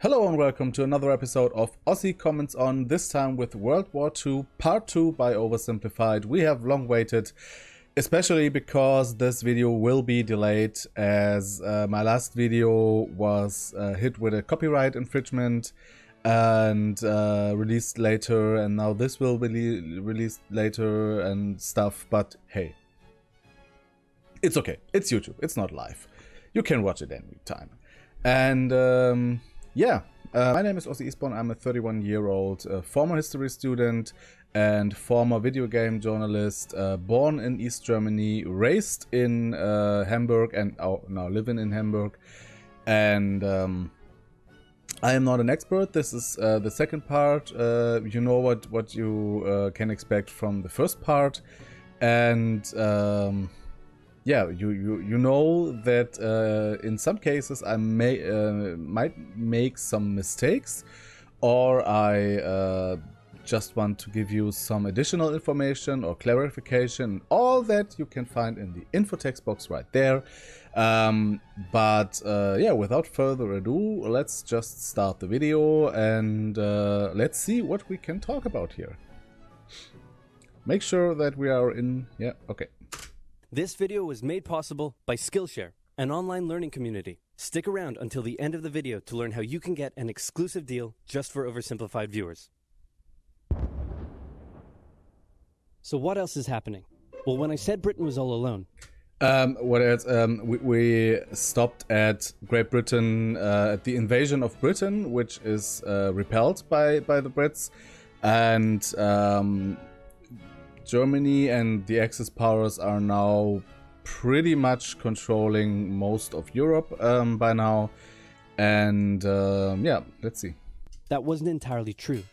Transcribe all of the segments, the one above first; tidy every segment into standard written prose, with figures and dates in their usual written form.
Hello and welcome to another episode of Ossi Comments On, this time with World War II Part 2 by Oversimplified. We have long waited, especially because this video will be delayed as my last video was hit with a copyright infringement and released later, and now this will be released later and stuff, but hey, it's okay, it's YouTube, it's not live. You can watch it anytime. And yeah, my name is Ossi. I'm a 31-year-old former history student and former video game journalist, born in East Germany, raised in Hamburg, and now living in Hamburg. And I am not an expert. This is the second part. You know what you can expect from the first part, and yeah, you know that in some cases I might make some mistakes, or I just want to give you some additional information or clarification. All that you can find in the info text box right there. But yeah, without further ado, let's just start the video and let's see what we can talk about here. Make sure that we are in... yeah, okay. This video was made possible by Skillshare, an online learning community. Stick around until the end of the video to learn how you can get an exclusive deal just for Oversimplified viewers. So what else is happening? Well, when I said Britain was all alone... what else? We stopped at Great Britain, at the invasion of Britain, which is repelled by the Brits, and Germany and the Axis powers are now pretty much controlling most of Europe by now. And yeah, let's see. That wasn't entirely true.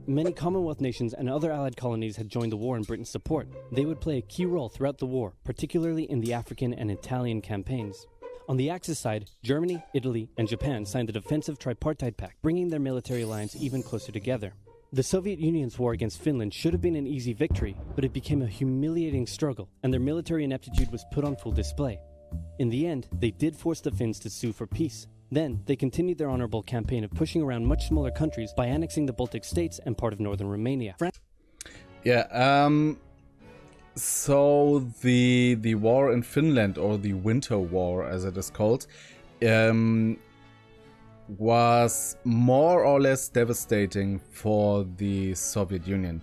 Many Commonwealth nations and other Allied colonies had joined the war in Britain's support. They would play a key role throughout the war, particularly in the African and Italian campaigns. On the Axis side, Germany, Italy, and Japan signed the Defensive Tripartite Pact, bringing their military alliance even closer together. The Soviet Union's war against Finland should have been an easy victory, but it became a humiliating struggle, and their military ineptitude was put on full display. In the end, they did force the Finns to sue for peace. Then, they continued their honorable campaign of pushing around much smaller countries by annexing the Baltic states and part of northern Romania. Yeah, so the war in Finland, or the Winter War as it is called, was more or less devastating for the Soviet Union.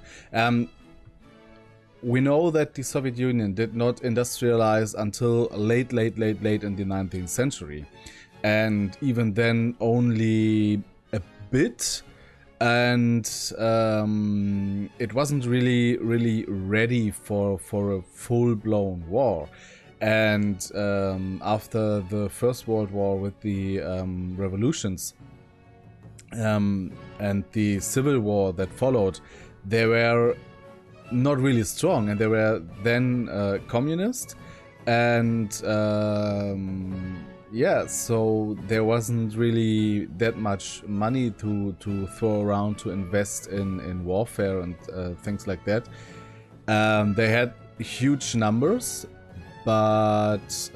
We know that the Soviet Union did not industrialize until late in the 19th century. And even then only a bit. And it wasn't really ready for a full-blown war. And after the First World War with the revolutions and the Civil War that followed, they were not really strong, and they were then communist, and yeah, so there wasn't really that much money to throw around to invest in warfare and things like that. They had huge numbers. But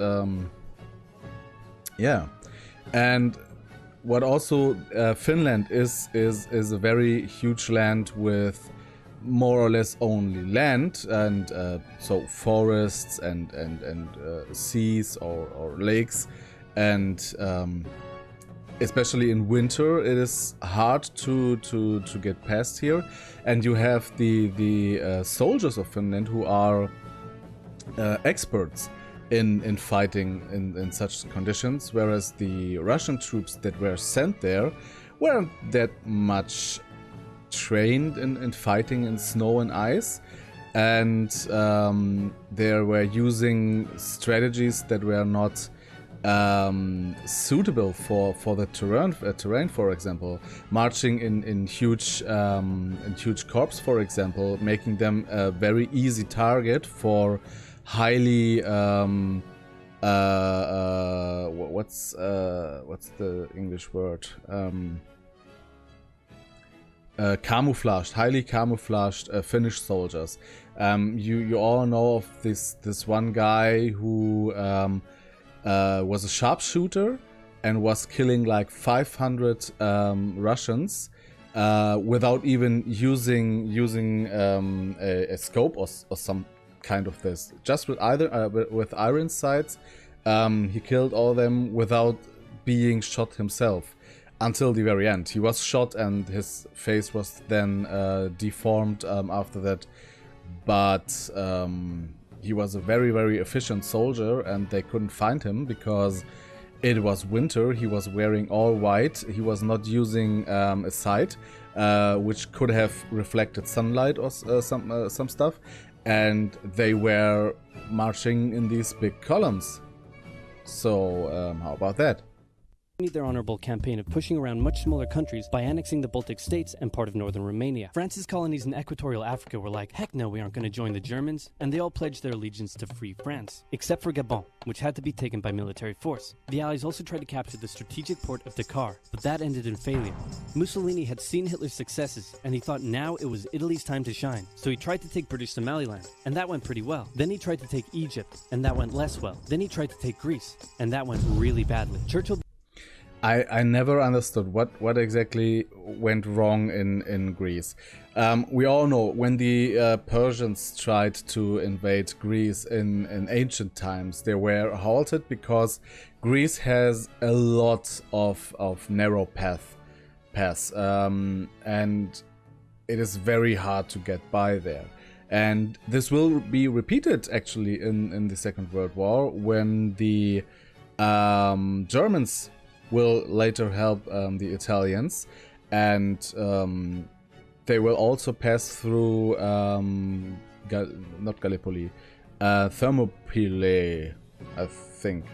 yeah, and what also Finland is a very huge land with more or less only land, and so forests and seas or lakes, and especially in winter it is hard to get past here. And you have the soldiers of Finland who are experts in fighting in such conditions, whereas the Russian troops that were sent there weren't that much trained in fighting in snow and ice, and they were using strategies that were not suitable for the terrain, for example, marching in huge corps, for example, making them a very easy target for highly what's the English word, highly camouflaged Finnish soldiers. You all know of this one guy who was a sharpshooter and was killing like 500 Russians without even using a scope or some kind of this. Just with with iron sights, he killed all of them without being shot himself. Until the very end, he was shot and his face was then deformed after that. But he was a very, very efficient soldier, and they couldn't find him because it was winter. He was wearing all white. He was not using a sight, which could have reflected sunlight or some stuff. And they were marching in these big columns. So how about that? Their honorable campaign of pushing around much smaller countries by annexing the Baltic states and part of northern Romania. France's colonies in equatorial Africa were like, heck no, we aren't going to join the Germans, and they all pledged their allegiance to free France, except for Gabon, which had to be taken by military force. The Allies also tried to capture the strategic port of Dakar, but that ended in failure. Mussolini had seen Hitler's successes, and he thought now it was Italy's time to shine, so he tried to take British Somaliland, and that went pretty well. Then he tried to take Egypt, and that went less well. Then he tried to take Greece, and that went really badly. Churchill I never understood what exactly went wrong in Greece. We all know when the Persians tried to invade Greece in ancient times, they were halted because Greece has a lot of narrow paths, and it is very hard to get by there. And this will be repeated actually in the Second World War when the Germans will later help the Italians, and they will also pass through not Gallipoli, Thermopylae, I think,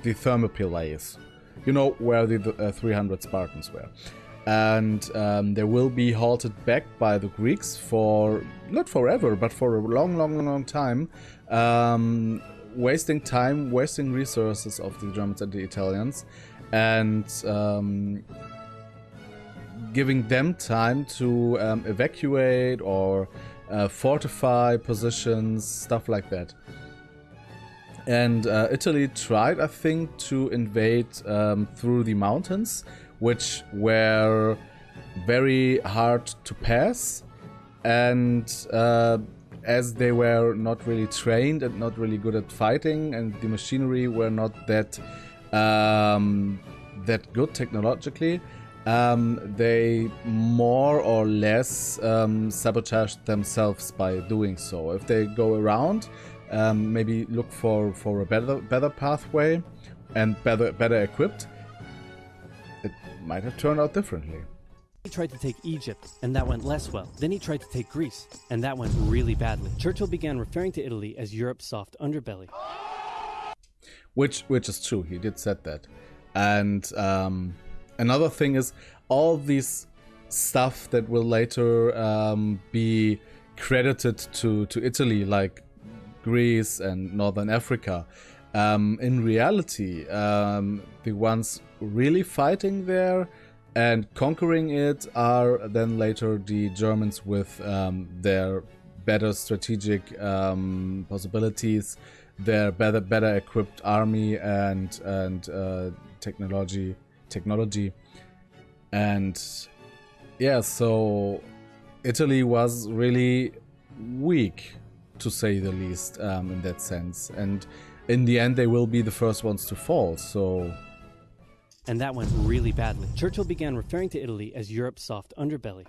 the Thermopylaes, you know, where the 300 Spartans were. And they will be halted back by the Greeks for, not forever, but for a long time, wasting resources of the Germans and the Italians, and giving them time to evacuate or fortify positions, stuff like that. And Italy tried, I think, to invade through the mountains, which were very hard to pass, and as they were not really trained and not really good at fighting, and the machinery were not that good technologically, they more or less sabotaged themselves by doing so. If they go around, maybe look for a better pathway and better equipped, it might have turned out differently. He tried to take Egypt, and that went less well. Then he tried to take Greece, and that went really badly. Churchill began referring to Italy as Europe's soft underbelly. Which is true, he did said that. And another thing is, all this stuff that will later be credited to Italy, like Greece and Northern Africa, in reality, the ones really fighting there and conquering it are then later the Germans with their better strategic possibilities, their better equipped army and technology, and yeah, so Italy was really weak, to say the least, in that sense, and in the end they will be the first ones to fall. So. And that went really badly. Churchill began referring to Italy as Europe's soft underbelly.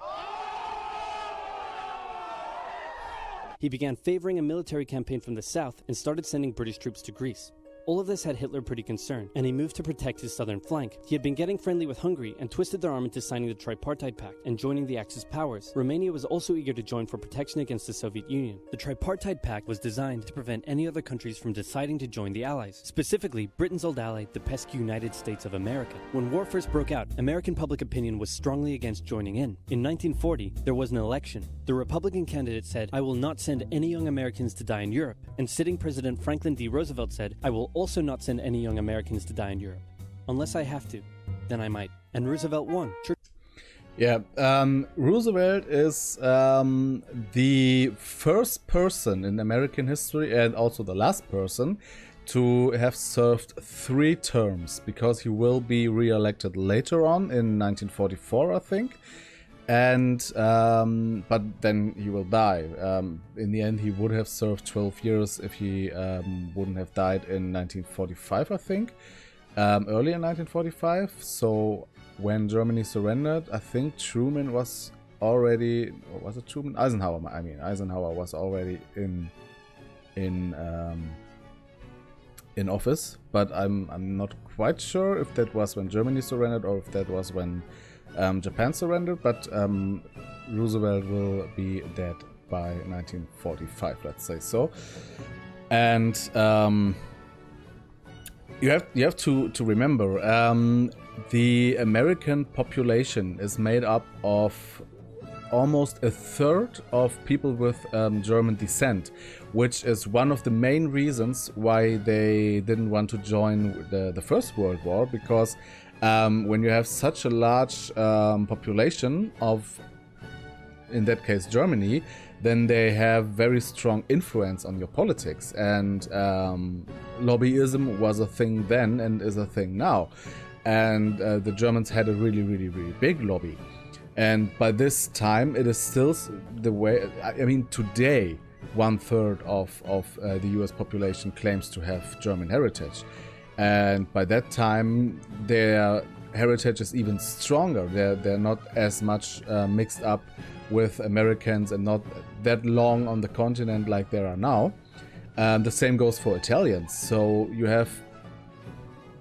He began favoring a military campaign from the south and started sending British troops to Greece. All of this had Hitler pretty concerned, and he moved to protect his southern flank. He had been getting friendly with Hungary and twisted their arm into signing the Tripartite Pact and joining the Axis powers. Romania was also eager to join for protection against the Soviet Union. The Tripartite Pact was designed to prevent any other countries from deciding to join the Allies, specifically Britain's old ally, the pesky United States of America. When war first broke out, American public opinion was strongly against joining in. In 1940, there was an election. The Republican candidate said, "I will not send any young Americans to die in Europe," and sitting President Franklin D. Roosevelt said, "I will also not send any young Americans to die in Europe. Unless I have to, then I might." And Roosevelt won. Yeah, Roosevelt is the first person in American history, and also the last person, to have served 3 terms, because he will be re-elected later on in 1944, I think. And but then he will die. In the end, he would have served 12 years if he wouldn't have died in 1945, I think. Early in 1945. So when Germany surrendered, I think Truman was already, or was it Truman? Eisenhower. I mean, Eisenhower was already in office, but I'm not quite sure if that was when Germany surrendered or if that was when Japan surrendered. But Roosevelt will be dead by 1945, let's say so. And you have to remember, the American population is made up of almost a third of people with German descent, which is one of the main reasons why they didn't want to join the First World War, because when you have such a large population of, in that case, Germany, then they have very strong influence on your politics. And lobbyism was a thing then and is a thing now. And the Germans had a really, really, really big lobby. And by this time, it is still the way. I mean, today, 1/3 of the US population claims to have German heritage. And by that time, their heritage is even stronger. They're not as much mixed up with Americans and not that long on the continent like there are now. The same goes for Italians. So you have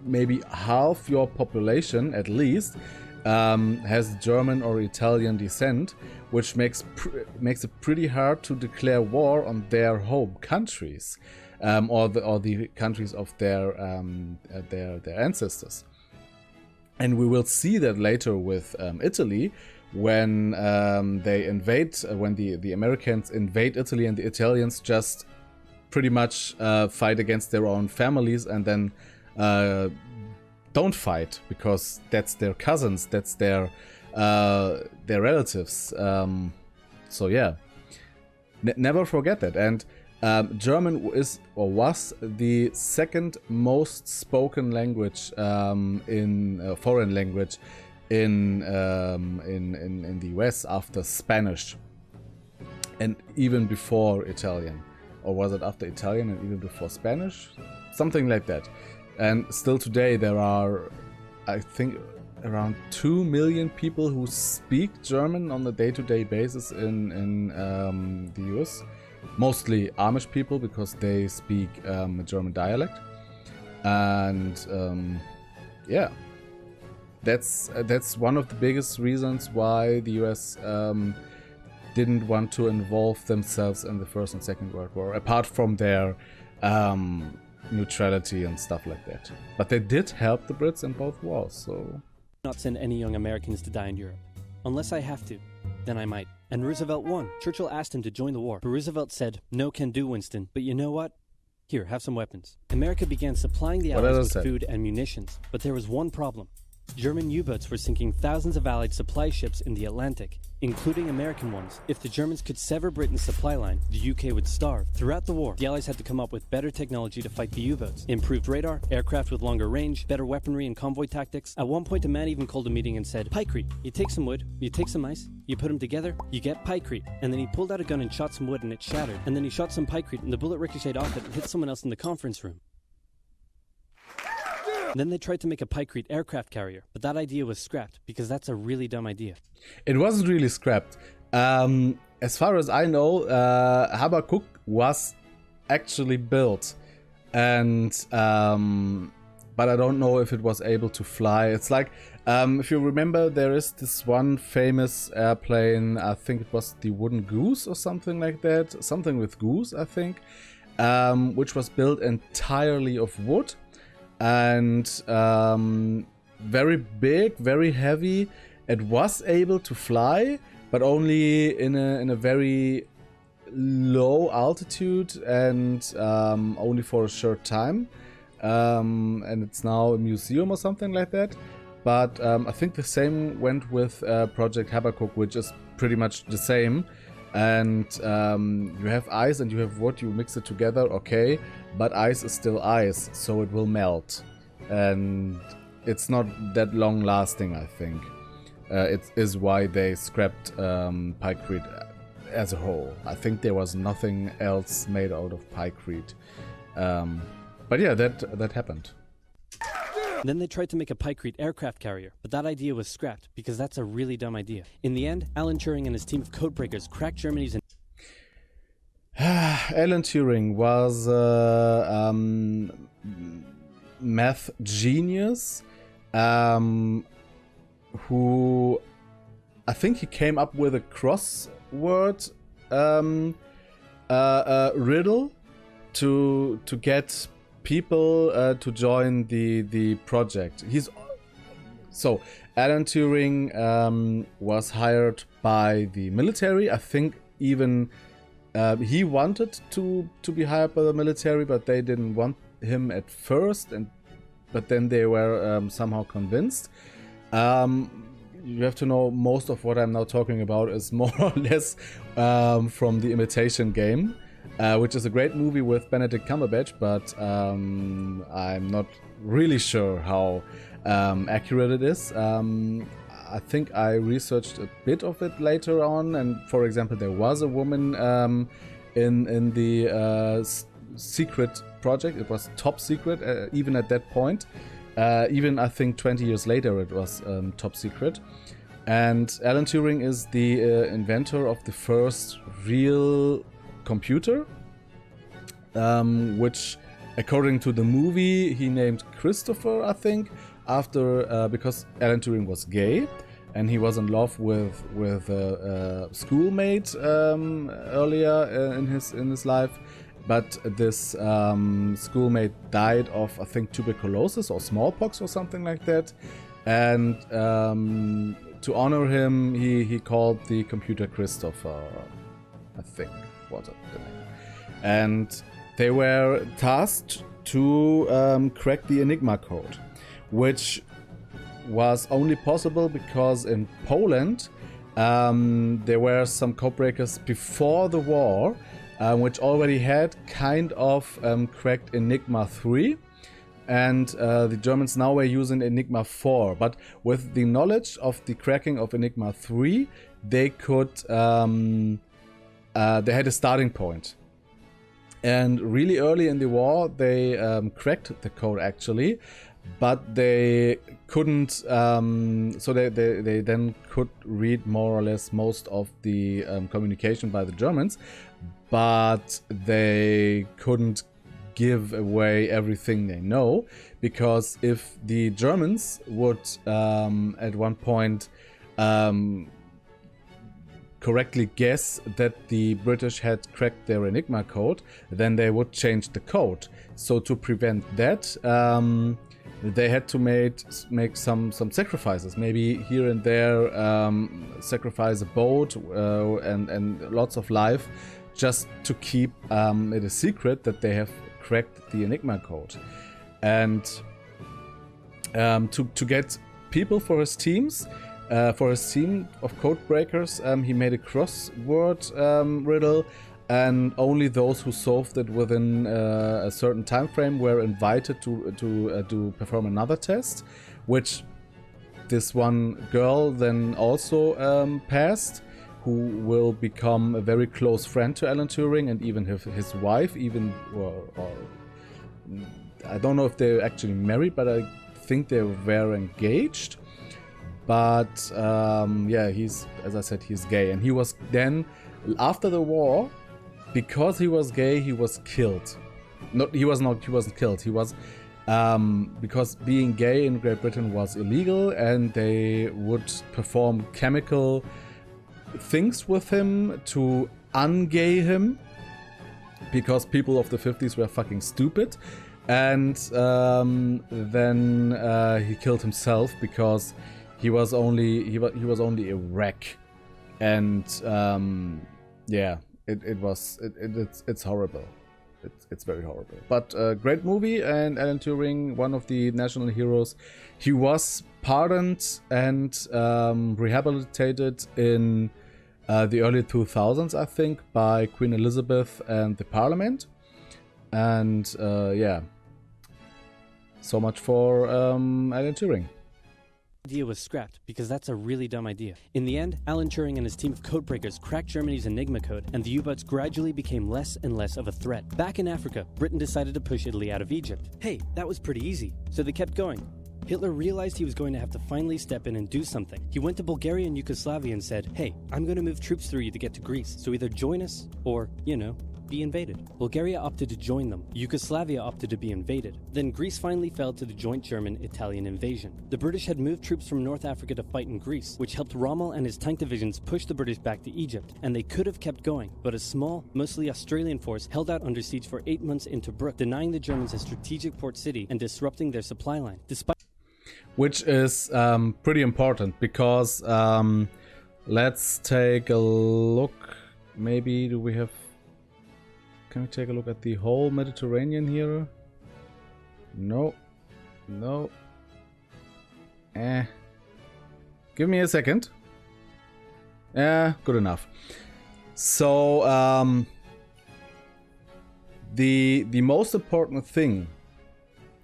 maybe half your population, at least, has German or Italian descent, which makes it pretty hard to declare war on their home countries, or the countries of their ancestors. And we will see that later with Italy, when they invade, when the Americans invade Italy, and the Italians just pretty much fight against their own families, and then don't fight because that's their cousins, that's their relatives. So yeah, never forget that. And German is or was the second most spoken language in foreign language in the US after Spanish, and even before Italian. Or was it after Italian and even before Spanish? Something like that. And still today there are, I think, around 2 million people who speak German on a day-to-day basis in the US. Mostly Amish people, because they speak a German dialect. And yeah, that's one of the biggest reasons why the US didn't want to involve themselves in the First and Second World War, apart from their neutrality and stuff like that. But they did help the Brits in both wars, so... Not send any young Americans to die in Europe. Unless I have to, then I might. And Roosevelt won. Churchill asked him to join the war, but Roosevelt said, "No can do, Winston. But you know what? Here, have some weapons." America began supplying the Allies with food and munitions, but there was one problem. German U-boats were sinking thousands of Allied supply ships in the Atlantic, including American ones. If the Germans could sever Britain's supply line, the UK would starve. Throughout the war, the Allies had to come up with better technology to fight the U-boats. Improved radar, aircraft with longer range, better weaponry and convoy tactics. At one point, a man even called a meeting and said, "Pykrete. You take some wood, you take some ice, you put them together, you get pykrete." And then he pulled out a gun and shot some wood and it shattered. And then he shot some pykrete and the bullet ricocheted off it and hit someone else in the conference room. Then they tried to make a pykrete aircraft carrier, but that idea was scrapped because that's a really dumb idea. It wasn't really scrapped. As far as I know, Habakkuk was actually built, and but I don't know if it was able to fly. It's like, if you remember, there is this one famous airplane, I think it was the Wooden Goose or something like that, something with goose, I think, which was built entirely of wood. And very big, very heavy. It was able to fly, but only in a very low altitude and only for a short time. And it's now a museum or something like that. But I think the same went with Project Habakkuk, which is pretty much the same. and you have ice and you have wood, you mix it together, okay, but ice is still ice, so it will melt, and it's not that long lasting, I think. It is why they scrapped Pykrete as a whole. I think there was nothing else made out of Pykrete. But yeah, that happened. Then they tried to make a Pykrete aircraft carrier, but that idea was scrapped because that's a really dumb idea. In the end, Alan Turing and his team of codebreakers cracked Germany's... Alan Turing was math genius, who I think he came up with a crossword riddle to get people to join the project. So Alan Turing was hired by the military. I think even he wanted to be hired by the military, but they didn't want him at first, but then they were somehow convinced. You have to know most of what I'm now talking about is more or less from The Imitation Game, which is a great movie with Benedict Cumberbatch, but I'm not really sure how accurate it is. I think I researched a bit of it later on, and for example, there was a woman in the secret project. It was top secret, even at that point. Even I think 20 years later it was top secret. And Alan Turing is the inventor of the first real computer, which according to the movie he named Christopher, I think, after because Alan Turing was gay and he was in love with a schoolmate earlier in his life. But this schoolmate died of, I think, tuberculosis or smallpox or something like that. And to honor him, he called the computer Christopher, I think, was the name. And they were tasked to crack the Enigma code, which was only possible because in Poland there were some codebreakers before the war, which already had kind of cracked Enigma 3, and the Germans now were using Enigma 4. But with the knowledge of the cracking of Enigma 3, they could they had a starting point. And really early in the war, they cracked the code actually, but they couldn't. So they then could read more or less most of the communication by the Germans, but they couldn't give away everything they know, because if the Germans would at one point correctly guess that the British had cracked their Enigma code, then they would change the code. So to prevent that, they had to make some sacrifices, maybe here and there, sacrifice a boat and lots of life, just to keep it a secret that they have cracked the Enigma code. And to get people for his teams, for his team of code breakers, he made a crossword riddle, and only those who solved it within a certain time frame were invited to perform another test, which this one girl then also passed, who will become a very close friend to Alan Turing, and even his wife, or I don't know if they're actually married, but I think they were engaged. But yeah, as I said, he's gay, and he was then, after the war, because he was gay, he was killed. He wasn't killed. He was because being gay in Great Britain was illegal, and they would perform chemical things with him to ungay him, because people of the 50s were fucking stupid. And then he killed himself because he was only a wreck. And yeah, it's horrible. It's very horrible. But great movie, and Alan Turing, one of the national heroes. He was pardoned and rehabilitated in the early 2000s, I think, by Queen Elizabeth and the Parliament. And yeah, so much for Alan Turing. Idea was scrapped because that's a really dumb idea. In the end, Alan Turing and his team of codebreakers cracked Germany's Enigma code, and the U-boats gradually became less and less of a threat. Back in Africa, Britain decided to push Italy out of Egypt. Hey, that was pretty easy, so they kept going. Hitler realized he was going to have to finally step in and do something. He went to Bulgaria and Yugoslavia and said, hey, I'm going to move troops through you to get to Greece, so either join us or, you know, be invaded. Bulgaria opted to join them. Yugoslavia opted to be invaded. Then Greece finally fell to the joint German-Italian invasion. The British had moved troops from North Africa to fight in Greece, which helped Rommel and his tank divisions push the British back to Egypt, and they could have kept going, but a small, mostly Australian force held out under siege for 8 months in Tobruk, denying the Germans a strategic port city and disrupting their supply line. Which is pretty important, because let's take a look. Maybe do we have... Can we take a look at the whole Mediterranean here? No. No. Give me a second. Good enough. So, the most important thing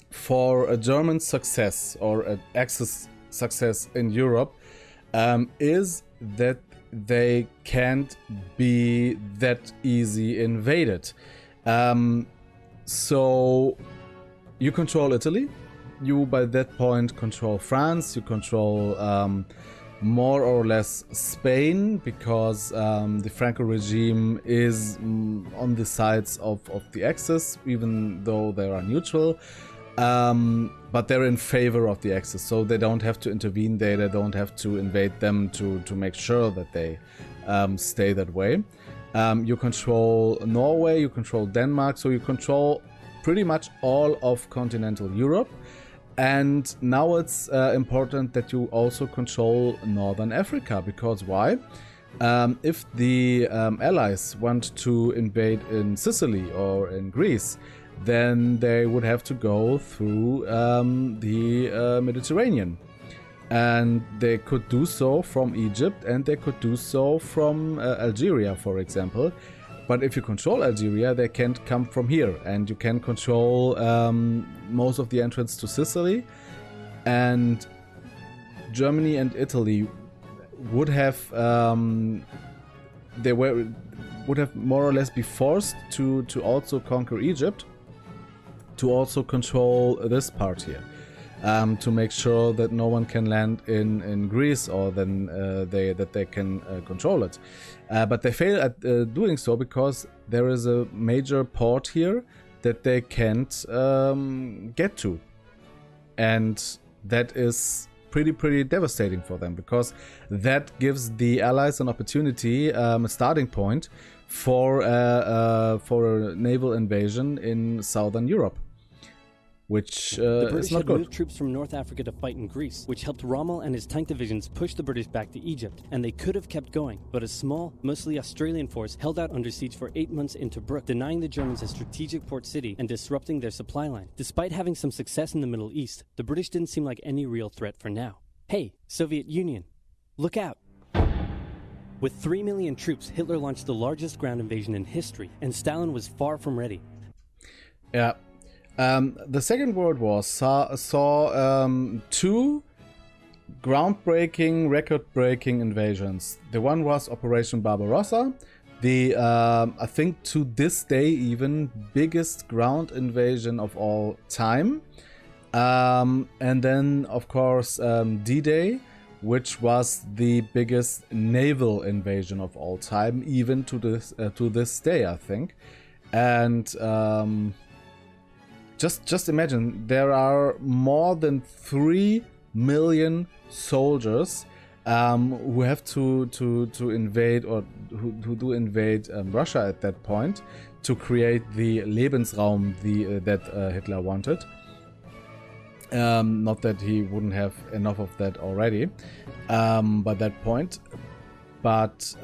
for a German success or an Axis success in Europe is that they can't be that easy invaded. So you control Italy, you by that point control France, you control more or less Spain, because the Franco regime is on the sides of the Axis, even though they are neutral. But they're in favor of the Axis, so they don't have to intervene there, they don't have to invade them to make sure that they stay that way. You control Norway, you control Denmark, so you control pretty much all of continental Europe. And now it's important that you also control Northern Africa, because why? If the Allies want to invade in Sicily or in Greece, then they would have to go through the Mediterranean. And they could do so from Egypt, and they could do so from Algeria, for example. But if you control Algeria, they can't come from here, and you can control most of the entrance to Sicily. And Germany and Italy would have would have more or less be forced to also conquer Egypt, to also control this part here, to make sure that no one can land in Greece, or then that they can control it. But they fail at doing so because there is a major port here that they can't get to, and that is pretty devastating for them, because that gives the Allies an opportunity, a starting point for a naval invasion in southern Europe, which the British is not had good. moved troops from North Africa to fight in Greece, which helped Rommel and his tank divisions push the British back to Egypt, and they could have kept going, but a small, mostly Australian force held out under siege for 8 months in Tobruk, denying the Germans a strategic port city and disrupting their supply line. Despite having some success in the Middle East, the British didn't seem like any real threat for now. Hey, Soviet Union, look out! With 3 million troops, Hitler launched the largest ground invasion in history, and Stalin was far from ready. Yeah. The Second World War saw two groundbreaking, record-breaking invasions. The one was Operation Barbarossa, the, I think to this day even, biggest ground invasion of all time. And then, of course, D-Day, which was the biggest naval invasion of all time, even to this day, I think. And just imagine, there are more than 3 million soldiers who have to invade, or who do invade Russia at that point, to create the Lebensraum that Hitler wanted. Not that he wouldn't have enough of that already by that point, but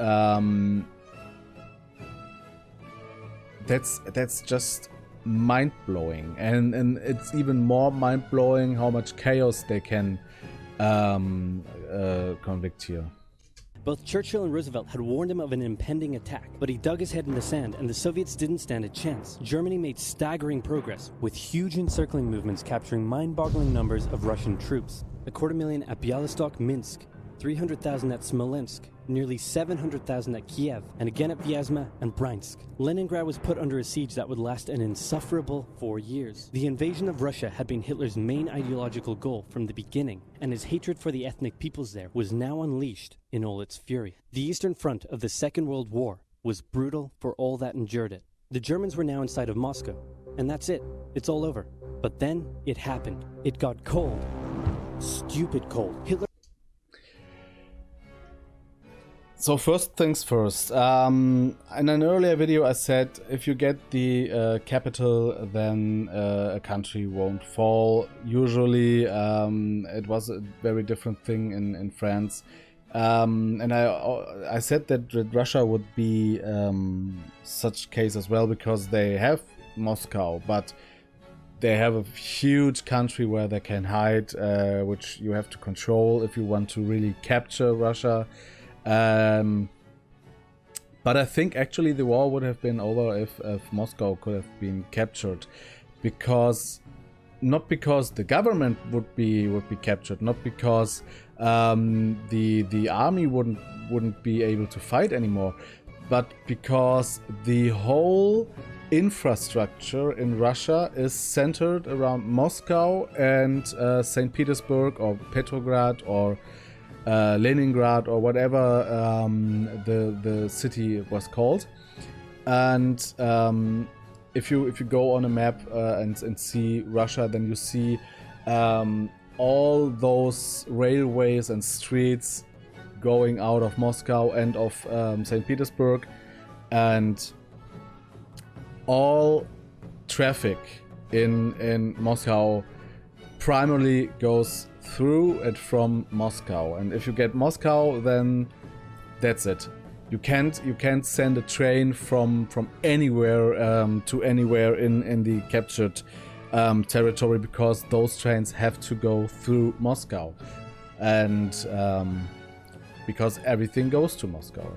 that's just mind-blowing, and it's even more mind-blowing how much chaos they can convict here. Both Churchill and Roosevelt had warned him of an impending attack, but he dug his head in the sand and the Soviets didn't stand a chance. Germany made staggering progress, with huge encircling movements capturing mind-boggling numbers of Russian troops. 250,000 at Bialystok, Minsk, 300,000 at Smolensk, nearly 700,000 at Kiev, and again at Vyazma and Bryansk. Leningrad was put under a siege that would last an insufferable 4 years. The invasion of Russia had been Hitler's main ideological goal from the beginning, and his hatred for the ethnic peoples there was now unleashed in all its fury. The Eastern Front of the Second World War was brutal for all that endured it. The Germans were now inside of Moscow, and that's it. It's all over. But then it happened. It got cold. Stupid cold. Hitler. So first things first, in an earlier video I said if you get the capital, then a country won't fall. Usually it was a very different thing in France, and I said that Russia would be such case as well, because they have Moscow, but they have a huge country where they can hide, which you have to control if you want to really capture Russia. But I think actually the war would have been over if Moscow could have been captured, because not because the government would be captured, not because the army wouldn't be able to fight anymore, but because the whole infrastructure in Russia is centered around Moscow and St. Petersburg or Petrograd or Leningrad or whatever the city was called. And if you go on a map and see Russia, then you see all those railways and streets going out of Moscow and of St. Petersburg, and all traffic in Moscow primarily goes through and from Moscow. And if you get Moscow, then that's it. You can't send a train from anywhere to anywhere in the captured territory, because those trains have to go through Moscow, and because everything goes to Moscow.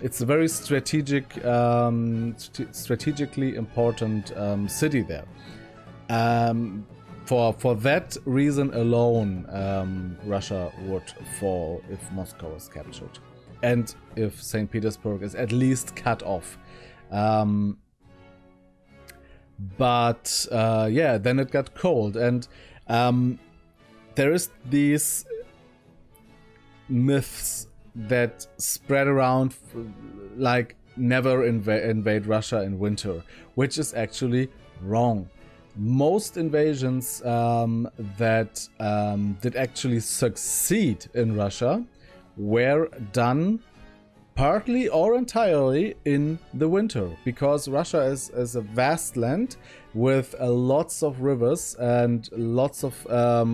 It's a very strategically important city there. For that reason alone, Russia would fall if Moscow is captured, and if St. Petersburg is at least cut off. But yeah, then it got cold, and there is these myths that spread around, like never invade Russia in winter, which is actually wrong. Most invasions that did actually succeed in Russia were done partly or entirely in the winter, because Russia is a vast land with lots of rivers and lots of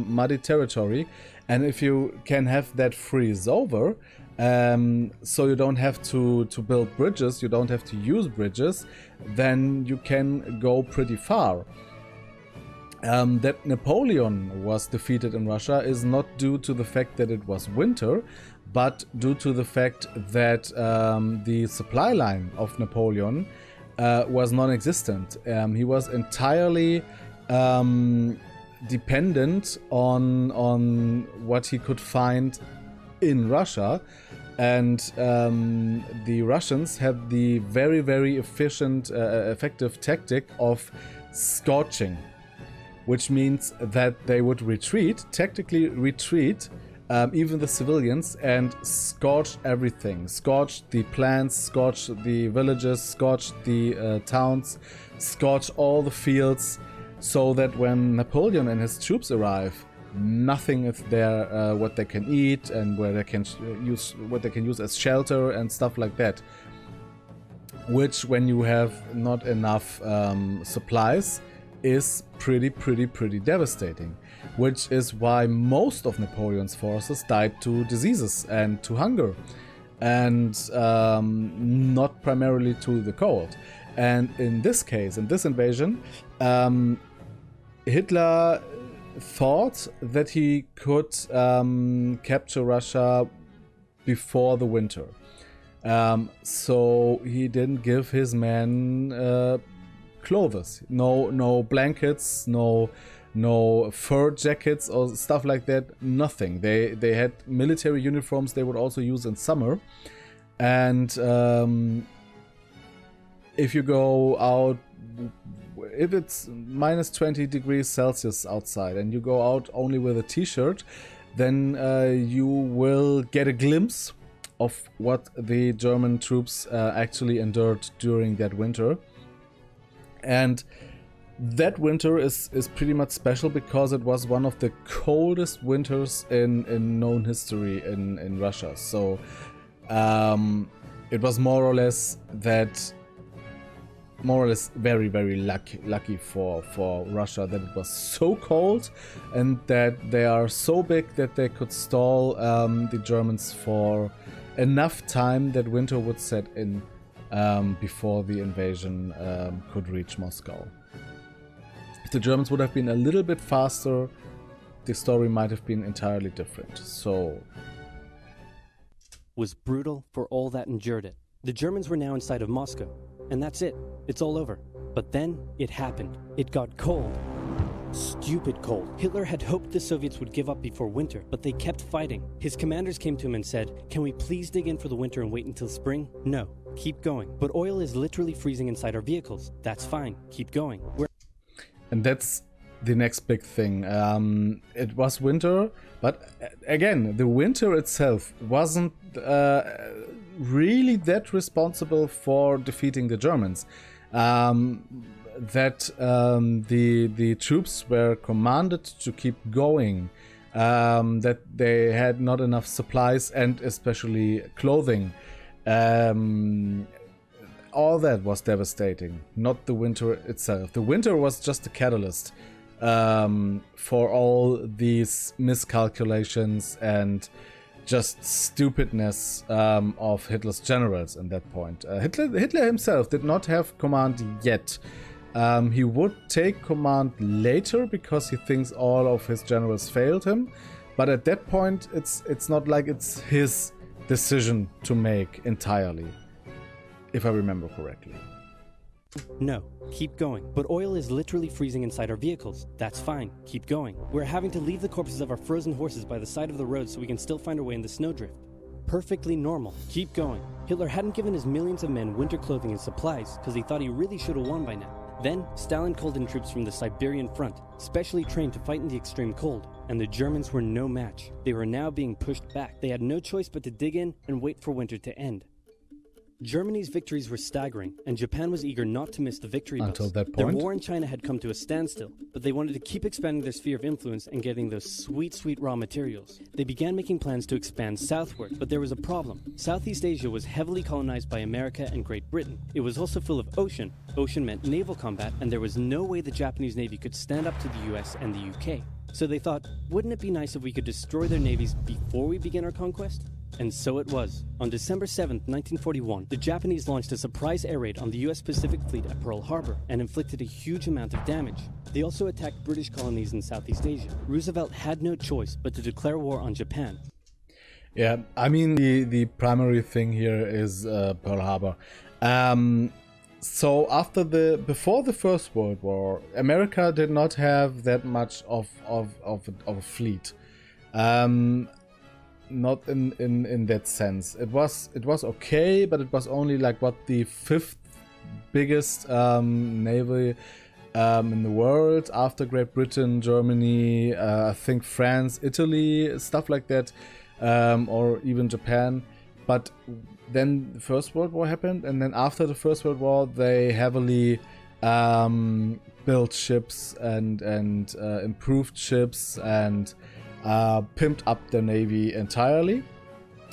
muddy territory, and if you can have that freeze over, so you don't have to build bridges, you don't have to use bridges, then you can go pretty far. That Napoleon was defeated in Russia is not due to the fact that it was winter, but due to the fact that the supply line of Napoleon was non-existent. He was entirely dependent on what he could find in Russia, and the Russians had the very, very effective tactic of scorching, which means that they would tactically retreat, even the civilians, and scorch everything. Scorch the plants, scorch the villages, scorch the towns, scorch all the fields, so that when Napoleon and his troops arrive, nothing is there what they can eat and where they can use as shelter and stuff like that. Which, when you have not enough supplies, is pretty devastating, which is why most of Napoleon's forces died to diseases and to hunger, and not primarily to the cold. And in this case, in this invasion, Hitler thought that he could capture Russia before the winter. So he didn't give his men clothes, no blankets, no fur jackets or stuff like that, nothing. They had military uniforms they would also use in summer. And if you go out, if it's minus 20 degrees Celsius outside and you go out only with a t-shirt, then you will get a glimpse of what the German troops actually endured during that winter. And that winter is pretty much special because it was one of the coldest winters in known history in Russia. So it was more or less very, very lucky for Russia that it was so cold and that they are so big that they could stall the Germans for enough time that winter would set in before the invasion could reach Moscow. If the Germans would have been a little bit faster, the story might have been entirely different. So was brutal for all that endured it. The Germans were now inside of Moscow, and that's it. It's all over. But then it happened. It got cold. Stupid cold. Hitler had hoped the Soviets would give up before winter, but they kept fighting. His commanders came to him and said, "Can we please dig in for the winter and wait until spring?" "No, keep going." "But oil is literally freezing inside our vehicles." "That's fine, keep going." And that's the next big thing. It was winter, but again, the winter itself wasn't really that responsible for defeating the Germans. The troops were commanded to keep going, that they had not enough supplies and especially clothing. All that was devastating, not the winter itself. The winter was just a catalyst for all these miscalculations and just stupidness of Hitler's generals at that point. Hitler himself did not have command yet. He would take command later because he thinks all of his generals failed him. But at that point, it's not like it's his decision to make entirely, if I remember correctly. "No, keep going. But oil is literally freezing inside our vehicles." "That's fine, keep going. We're having to leave the corpses of our frozen horses by the side of the road so we can still find our way in the snowdrift." "Perfectly normal. Keep going." Hitler hadn't given his millions of men winter clothing and supplies because he thought he really should have won by now. Then, Stalin called in troops from the Siberian front, specially trained to fight in the extreme cold, and the Germans were no match. They were now being pushed back. They had no choice but to dig in and wait for winter to end. Germany's victories were staggering, and Japan was eager not to miss the victory bus. Until that Their point. war in China had come to a standstill, but they wanted to keep expanding their sphere of influence and getting those sweet, sweet raw materials. They began making plans to expand southward, but there was a problem. Southeast Asia was heavily colonized by America and Great Britain. It was also full of ocean. Ocean meant naval combat, and there was no way the Japanese Navy could stand up to the US and the UK. So they thought, wouldn't it be nice if we could destroy their navies before we begin our conquest? And so it was. On December 7, 1941, the Japanese launched a surprise air raid on the US Pacific Fleet at Pearl Harbor and inflicted a huge amount of damage. They also attacked British colonies in Southeast Asia. Roosevelt had no choice but to declare war on Japan. Yeah, I mean, the primary thing here is Pearl Harbor. So before the First World War, America did not have that much of a fleet. Not in that sense. It was okay, but it was only like the fifth biggest navy in the world after Great Britain, Germany, I think France, Italy, stuff like that, or even Japan. But then the First World War happened, and then after the First World War, they heavily built ships and improved ships and pimped up their navy entirely.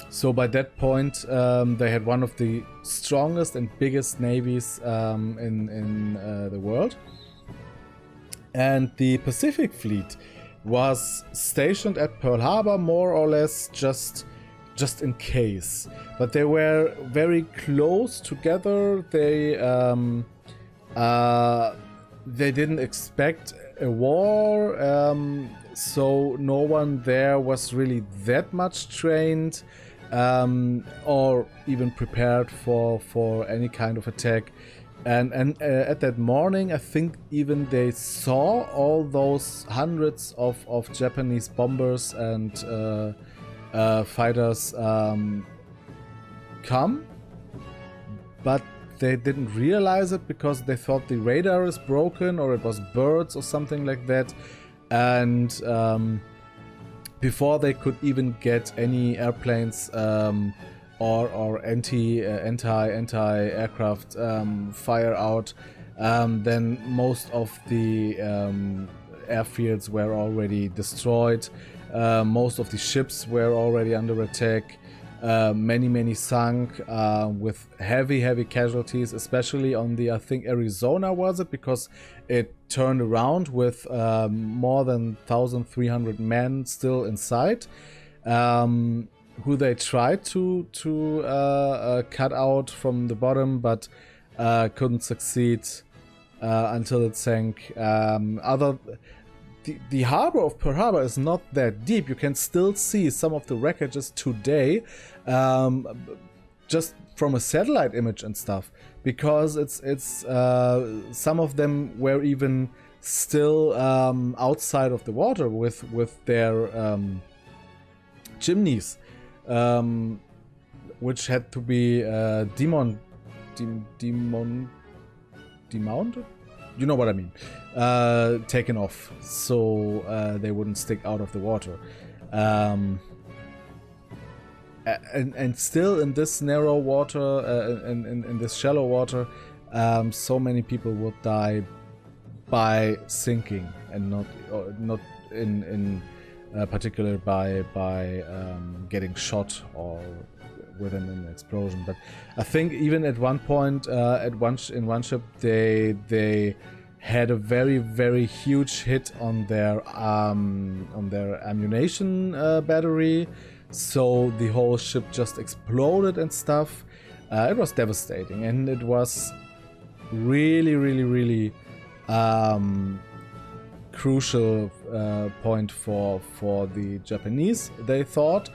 So by that point, they had one of the strongest and biggest navies in the world. And the Pacific Fleet was stationed at Pearl Harbor more or less just in case. But they were very close together. They didn't expect a war, so no one there was really that much trained. or even prepared for any kind of attack. And at that morning, I think even they saw all those hundreds of Japanese bombers and fighters come, but they didn't realize it because they thought the radar is broken or it was birds or something like that. And before they could even get any airplanes or anti-aircraft fire out, then most of the airfields were already destroyed. Most of the ships were already under attack. Many sunk with heavy casualties, especially on the, I think, Arizona was it, because it turned around with more than 1,300 men still inside, who they tried to cut out from the bottom, but couldn't succeed until it sank. The harbor of Pearl Harbor is not that deep. You can still see some of the wreckages today, just from a satellite image and stuff, because it's some of them were even still outside of the water with their chimneys, which had to be demounted. You know what I mean? Taken off, so they wouldn't stick out of the water. And still in this narrow water, in this shallow water, so many people would die by sinking, and not in particular by getting shot or within an explosion. But I think even at one point, in one ship, they had a very huge hit on their ammunition battery, so the whole ship just exploded and stuff. It was devastating, and it was really crucial point for the Japanese, they thought,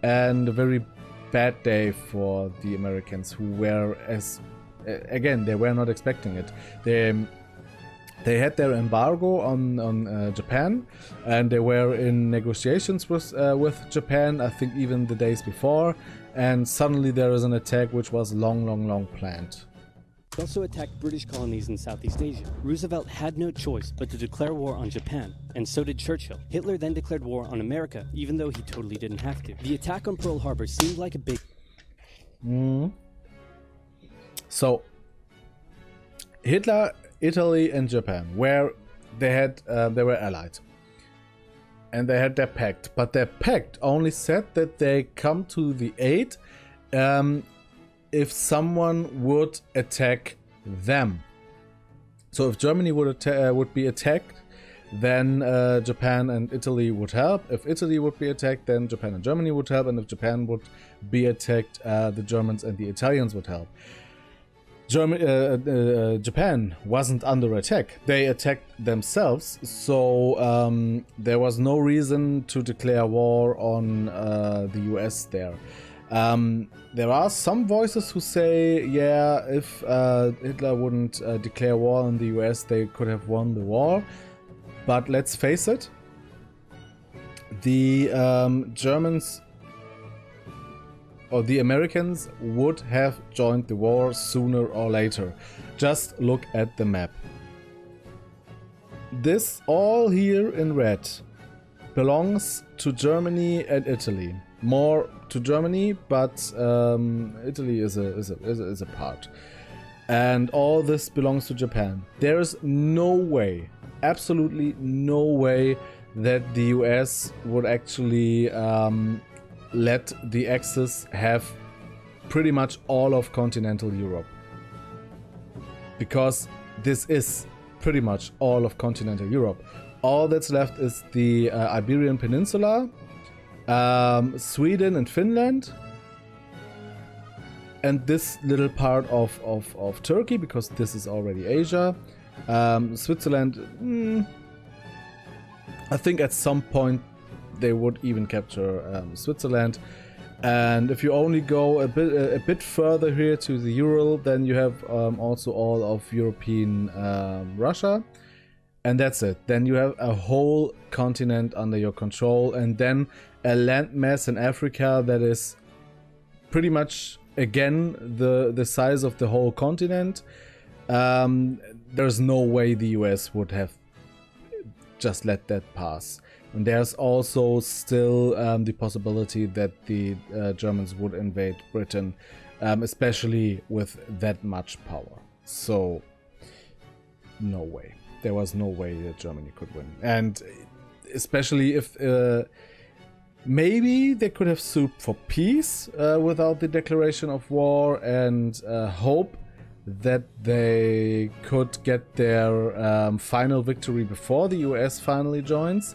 and a very bad day for the Americans, who were, again, they were not expecting it. They had their embargo on Japan, and they were in negotiations with Japan, I think even the days before, and suddenly there is an attack which was long planned. They also attacked British colonies in Southeast Asia. Roosevelt had no choice but to declare war on Japan, and so did Churchill. Hitler then declared war on America, even though he totally didn't have to. The attack on Pearl Harbor seemed like a big... So, Hitler, Italy, and Japan, where they were allied, and they had their pact, but their pact only said that they come to the aid if someone would attack them. So if Germany would be attacked, then Japan and Italy would help. If Italy would be attacked, then Japan and Germany would help. And if Japan would be attacked, the Germans and the Italians would help. Japan wasn't under attack. They attacked themselves, so there was no reason to declare war on the US there. There are some voices who say, yeah, if Hitler wouldn't declare war on the US, they could have won the war. But let's face it, the Germans or the Americans would have joined the war sooner or later. Just look at the map. This all here in red belongs to Germany and Italy. More to Germany, but Italy is a part. And all this belongs to Japan. There is no way, absolutely no way, that the US would actually let the Axis have pretty much all of continental Europe. Because this is pretty much all of continental Europe. All that's left is the Iberian Peninsula, Sweden and Finland, and this little part of Turkey, because this is already Asia. Switzerland, I think at some point they would even capture Switzerland. And if you only go a bit further here to the Ural, then you have also all of European Russia. And that's it. Then you have a whole continent under your control, and then a landmass in Africa that is pretty much, again, the size of the whole continent. There's no way the US would have just let that pass. And there's also still the possibility that the Germans would invade Britain, especially with that much power. So, no way. There was no way that Germany could win. And especially if maybe they could have sued for peace without the declaration of war, and hope that they could get their final victory before the US finally joins.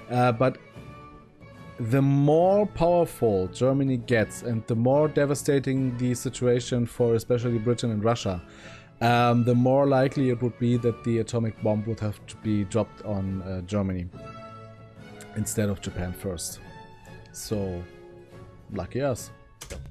But the more powerful Germany gets and the more devastating the situation for especially Britain and Russia, the more likely it would be that the atomic bomb would have to be dropped on Germany instead of Japan first. So, lucky us.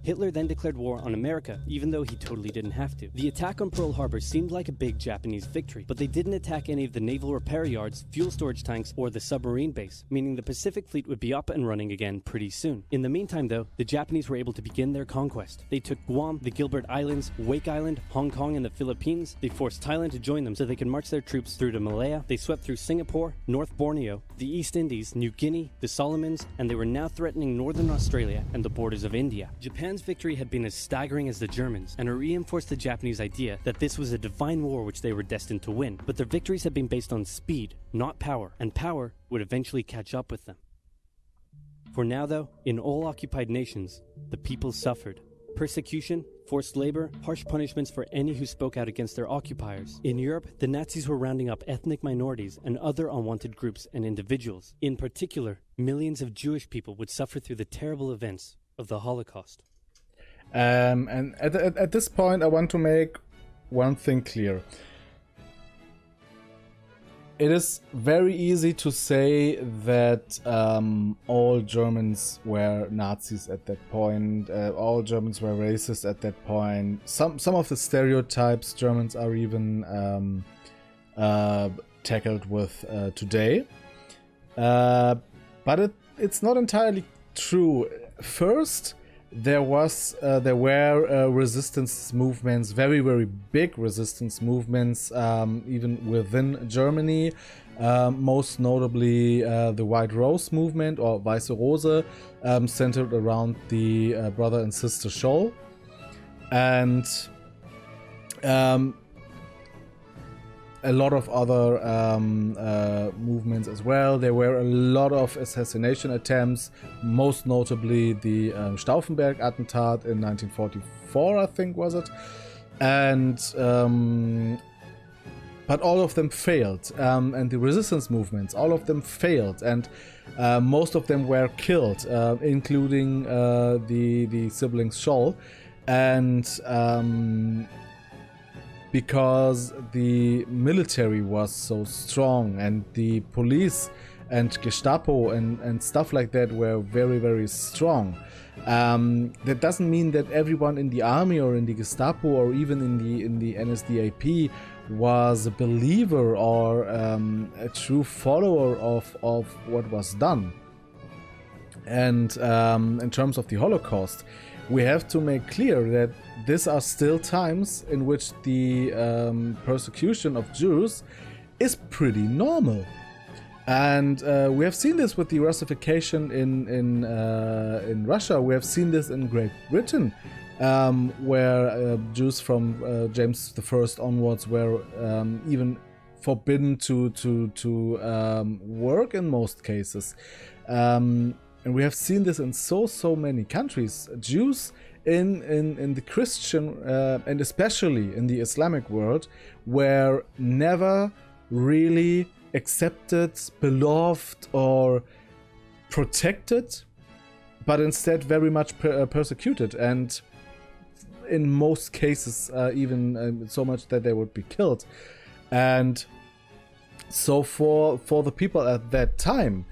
Hitler then declared war on America, even though he totally didn't have to. The attack on Pearl Harbor seemed like a big Japanese victory, but they didn't attack any of the naval repair yards, fuel storage tanks, or the submarine base, meaning the Pacific Fleet would be up and running again pretty soon. In the meantime, though, the Japanese were able to begin their conquest. They took Guam, the Gilbert Islands, Wake Island, Hong Kong, and the Philippines. They forced Thailand to join them so they could march their troops through to Malaya. They swept through Singapore, North Borneo, the East Indies, New Guinea, the Solomons, and they were now threatening northern Australia and the borders of India. Japan's victory had been as staggering as the Germans, and it reinforced the Japanese idea that this was a divine war which they were destined to win. But their victories had been based on speed, not power, and power would eventually catch up with them. For now, though, in all occupied nations, the people suffered. Persecution, forced labor, harsh punishments for any who spoke out against their occupiers. In Europe, the Nazis were rounding up ethnic minorities and other unwanted groups and individuals. In particular, millions of Jewish people would suffer through the terrible events of the Holocaust. And at this point, I want to make one thing clear. It is very easy to say that all Germans were Nazis at that point. All Germans were racist at that point. Some of the stereotypes Germans are even tackled with today. But it's not entirely true. First, there were resistance movements, very, very big resistance movements, even within Germany. Most notably the White Rose movement, or Weiße Rose, centered around the brother and sister Scholl. And a lot of other movements as well. There were a lot of assassination attempts, most notably the Stauffenberg attentat in 1944, I think was it. And but all of them failed, and the resistance movements, all of them failed, and most of them were killed, including the siblings Scholl. And because the military was so strong and the police and Gestapo and stuff like that were very, very strong. That doesn't mean that everyone in the army or in the Gestapo or even in the NSDAP was a believer or a true follower of what was done. And in terms of the Holocaust, we have to make clear that these are still times in which the persecution of Jews is pretty normal. And we have seen this with the Russification in Russia. We have seen this in Great Britain, where Jews from James I onwards were even forbidden to work in most cases. And we have seen this in so many countries. Jews in the Christian and especially in the Islamic world were never really accepted, beloved, or protected, but instead very much persecuted, and in most cases even so much that they would be killed. And so for the people at that time,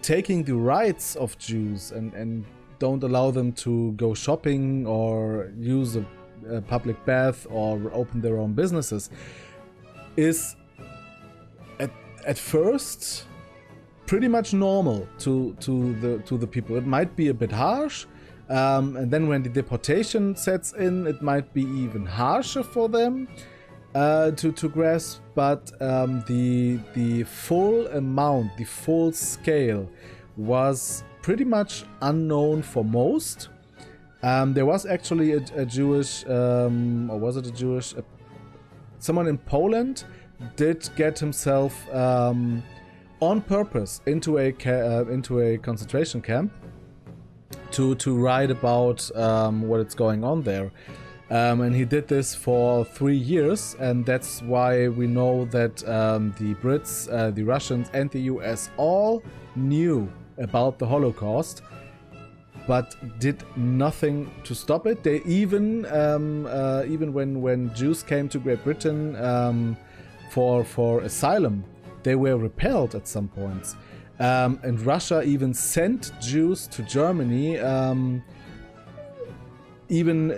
taking the rights of Jews and don't allow them to go shopping or use a public bath or open their own businesses is at first pretty much normal to the people. It might be a bit harsh, and then when the deportation sets in, it might be even harsher for them to grasp. But the full amount, the full scale, was pretty much unknown for most. There was actually a Jewish, or was it a Jewish? Someone in Poland did get himself on purpose into a concentration camp to write about what is going on there, and he did this for 3 years, and that's why we know that the Brits, the Russians, and the US all knew about the Holocaust, but did nothing to stop it. They even when Jews came to Great Britain for asylum, they were repelled at some points, and Russia even sent Jews to Germany, even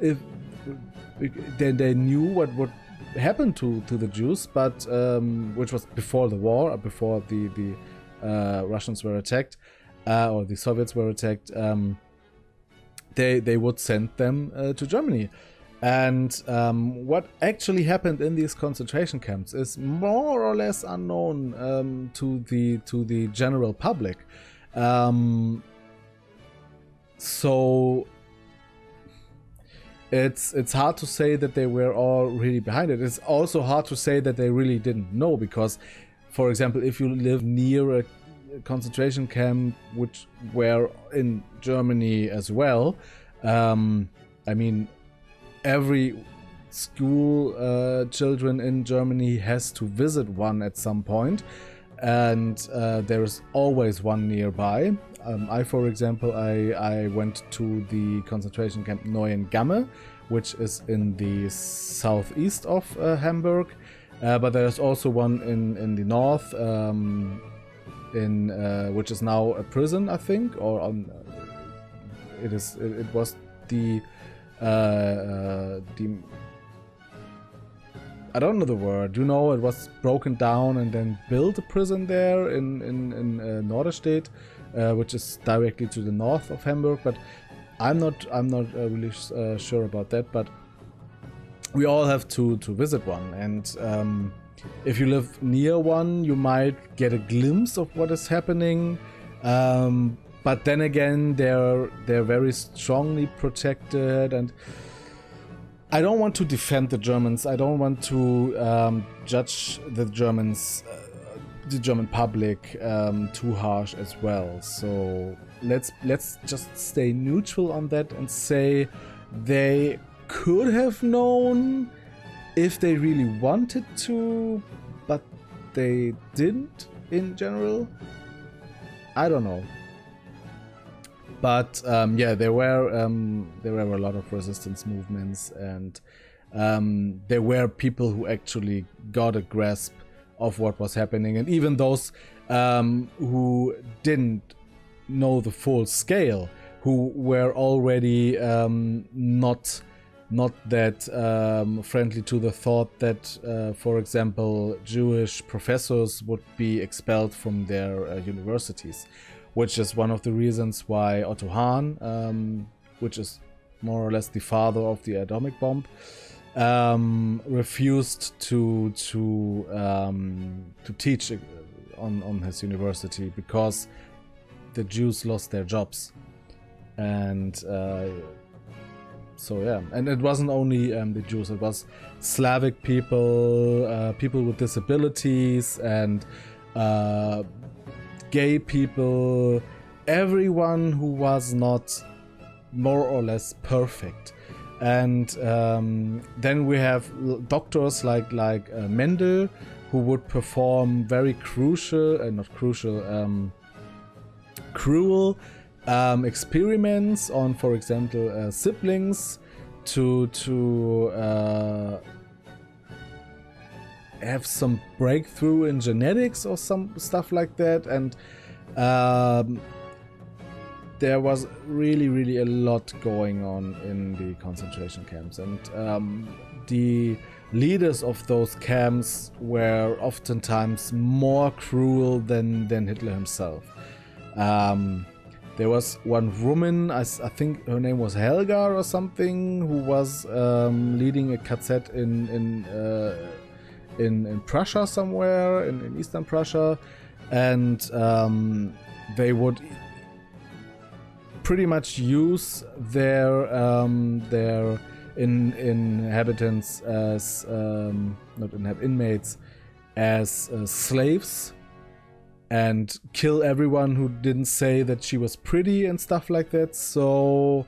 if they knew what would happen to the Jews, but which was before the war, before the Russians were attacked, or the Soviets were attacked. They would send them to Germany. And what actually happened in these concentration camps is more or less unknown to the general public. So it's hard to say that they were all really behind it. It's also hard to say that they really didn't know, because, for example, if you live near a concentration camp which were in Germany as well, I mean, every school children in Germany has to visit one at some point, and there is always one nearby. For example, I went to the concentration camp Neuengamme, which is in the southeast of Hamburg, but there's also one in the north, which is now a prison, I think, or it was the I don't know the word. You know, it was broken down and then built a prison there in Norderstedt, which is directly to the north of Hamburg. But I'm not really sure about that. But we all have to visit one, and if you live near one, you might get a glimpse of what is happening. But then again, they're very strongly protected, and I don't want to defend the Germans. I don't want to judge the Germans, the German public, too harsh as well. So let's just stay neutral on that and say they could have known if they really wanted to, but they didn't in general. I don't know. But yeah, there were a lot of resistance movements, and there were people who actually got a grasp of what was happening, and even those who didn't know the full scale, who were already not that friendly to the thought that, for example, Jewish professors would be expelled from their universities, which is one of the reasons why Otto Hahn, which is more or less the father of the atomic bomb, refused to teach on his university because the Jews lost their jobs. And so yeah, and it wasn't only the Jews, it was Slavic people, people with disabilities, and gay people, everyone who was not more or less perfect. And then we have doctors like Mendel, who would perform very cruel experiments on, for example, siblings to have some breakthrough in genetics or some stuff like that, and there was really a lot going on in the concentration camps, and the leaders of those camps were oftentimes more cruel than Hitler himself. There was one woman, I think her name was Helga or something, who was leading a KZ in Prussia somewhere, in Eastern Prussia, and they would pretty much use their inhabitants as inmates as slaves, and kill everyone who didn't say that she was pretty and stuff like that. So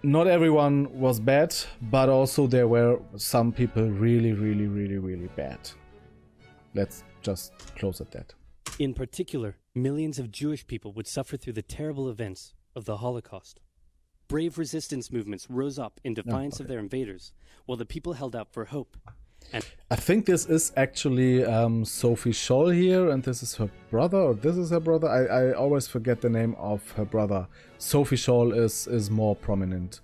not everyone was bad, but also there were some people really bad. Let's just close at that. In particular, millions of Jewish people would suffer through the terrible events of the Holocaust. Brave resistance movements rose up in defiance of their invaders, while the people held out for hope. And I think this is actually Sophie Scholl here, and this is her brother, or this is her brother. I always forget the name of her brother. Sophie Scholl is more prominent.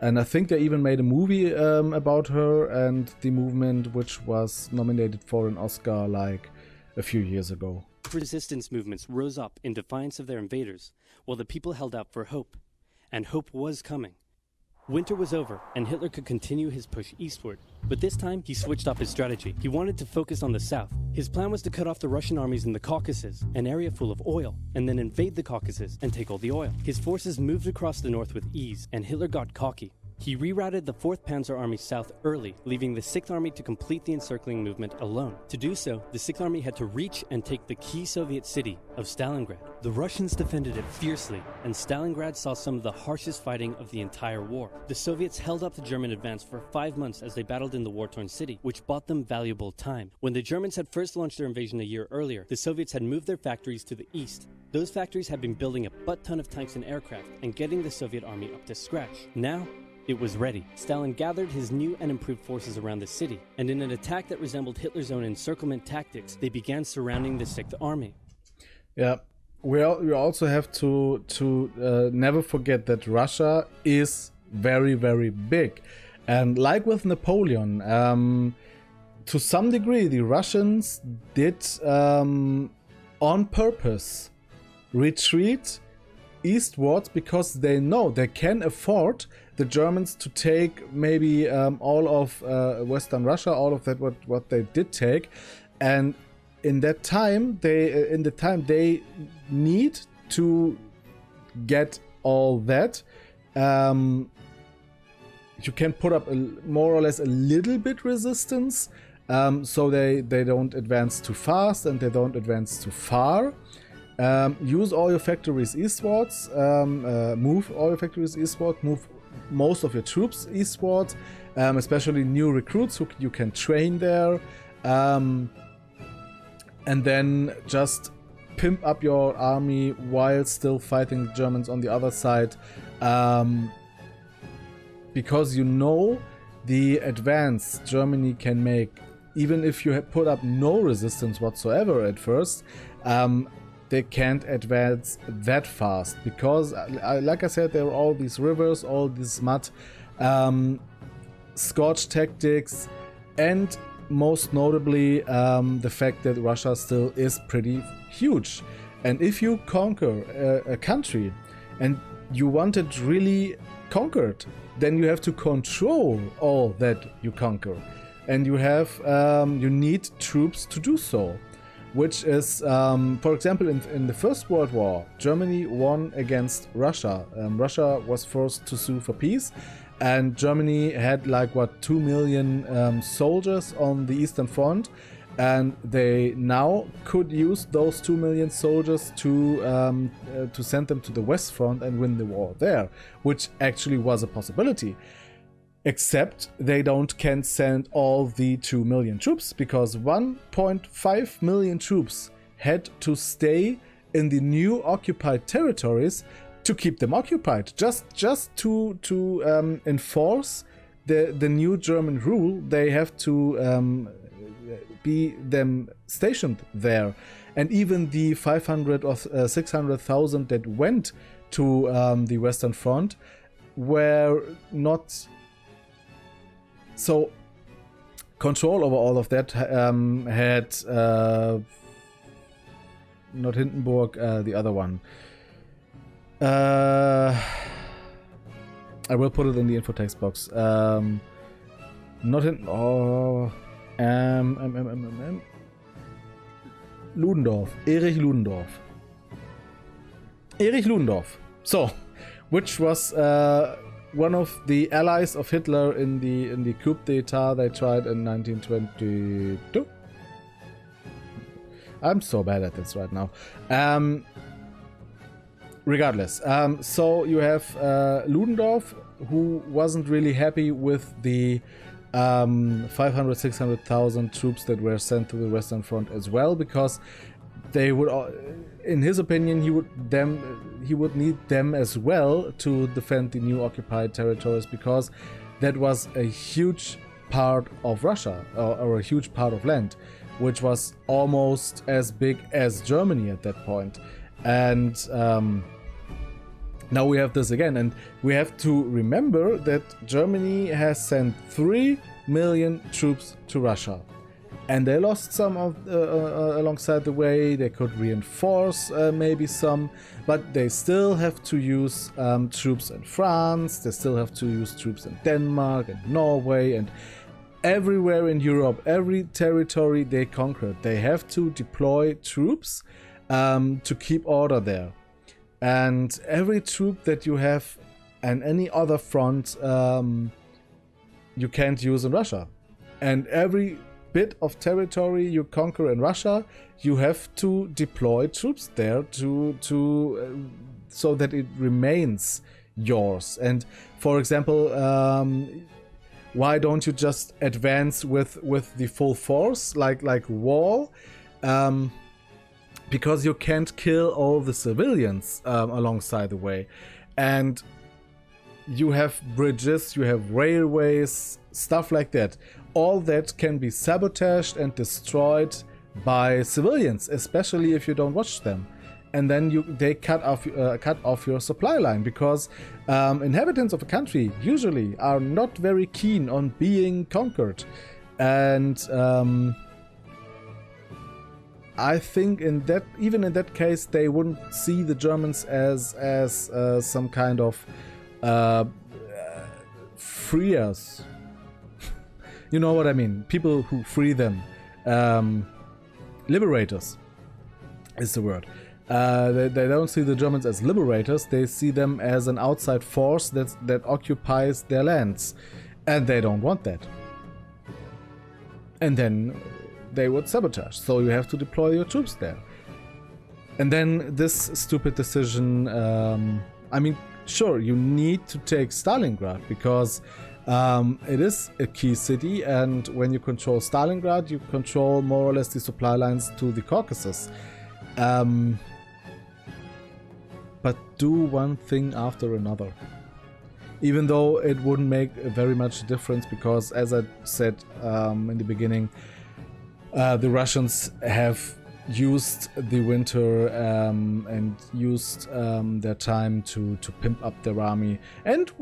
And I think they even made a movie about her and the movement, which was nominated for an Oscar like a few years ago. resistance movements rose up in defiance of their invaders, while the people held out for hope. And hope was coming. Winter was over, and Hitler could continue his push eastward. But this time, he switched up his strategy. He wanted to focus on the south. His plan was to cut off the Russian armies in the Caucasus, an area full of oil, and then invade the Caucasus and take all the oil. His forces moved across the north with ease, and Hitler got cocky. He rerouted the 4th Panzer Army south early, leaving the 6th Army to complete the encircling movement alone. To do so, the 6th Army had to reach and take the key Soviet city of Stalingrad. The Russians defended it fiercely, and Stalingrad saw some of the harshest fighting of the entire war. The Soviets held up the German advance for 5 months as they battled in the war-torn city, which bought them valuable time. When the Germans had first launched their invasion a year earlier, the Soviets had moved their factories to the east. Those factories had been building a butt-ton of tanks and aircraft and getting the Soviet army up to scratch. Now, it was ready. Stalin gathered his new and improved forces around the city, and in an attack that resembled Hitler's own encirclement tactics, they began surrounding the 6th Army. Yeah, we also have to never forget that Russia is very, very big. And like with Napoleon, to some degree, the Russians did on purpose retreat eastwards because they know they can afford the Germans to take maybe all of Western Russia, all of that what they did take, and in that time they need to get all that. You can put up more or less a little bit resistance, so they don't advance too fast and they don't advance too far. Use all your factories eastwards, move all your factories eastward, move most of your troops eastward, especially new recruits who you can train there, and then just pimp up your army while still fighting the Germans on the other side, because you know the advance Germany can make, even if you put up no resistance whatsoever at first. They can't advance that fast because, like I said, there are all these rivers, all this mud, scorch tactics, and most notably the fact that Russia still is pretty huge. And if you conquer a country and you want it really conquered, then you have to control all that you conquer, and you need troops to do so. Which is, for example, in the First World War, Germany won against Russia. Russia was forced to sue for peace, and Germany had 2 million soldiers on the Eastern Front, and they now could use those 2 million soldiers to send them to the West Front and win the war there, which actually was a possibility. Except they can't send all the 2 million troops, because 1.5 million troops had to stay in the new occupied territories to keep them occupied, just to enforce the new German rule, they have to be them stationed there. And even the 500 or 600,000 that went to the Western Front were not... So control over all of that had not Hindenburg, the other one. I will put it in the info text box. Not in... Oh... Ludendorff. Erich Ludendorff. Erich Ludendorff. So, which was one of the allies of Hitler in the coup d'etat they tried in 1922. I'm so bad at this right now. Regardless, so you have Ludendorff, who wasn't really happy with the 500, 600,000 troops that were sent to the Western Front as well, because they would, in his opinion, he would need them as well to defend the new occupied territories, because that was a huge part of Russia, or a huge part of land, which was almost as big as Germany at that point. And now we have this again, and we have to remember that Germany has sent 3 million troops to Russia, and they lost some of alongside the way. They could reinforce maybe some, but they still have to use troops in France. They still have to use troops in Denmark and Norway and everywhere in Europe. Every territory they conquered, they have to deploy troops to keep order there. And every troop that you have and any other front, you can't use in Russia. And every bit of territory you conquer in Russia, you have to deploy troops there so that it remains yours. And for example, why don't you just advance with the full force like wall? Because you can't kill all the civilians alongside the way. And you have bridges, you have railways, stuff like that. All that can be sabotaged and destroyed by civilians, especially if you don't watch them. And then they cut off your supply line, because inhabitants of a country usually are not very keen on being conquered. And I think even in that case, they wouldn't see the Germans as some kind of freers. You know what I mean? People who free them. Liberators is the word. They don't see the Germans as liberators. They see them as an outside force that occupies their lands, and they don't want that. And then they would sabotage, so you have to deploy your troops there. And then this stupid decision, I mean, sure, you need to take Stalingrad, because it is a key city, and when you control Stalingrad, you control more or less the supply lines to the Caucasus. But do one thing after another. Even though it wouldn't make very much difference, because as I said in the beginning, the Russians have used the winter and used their time to pimp up their army. And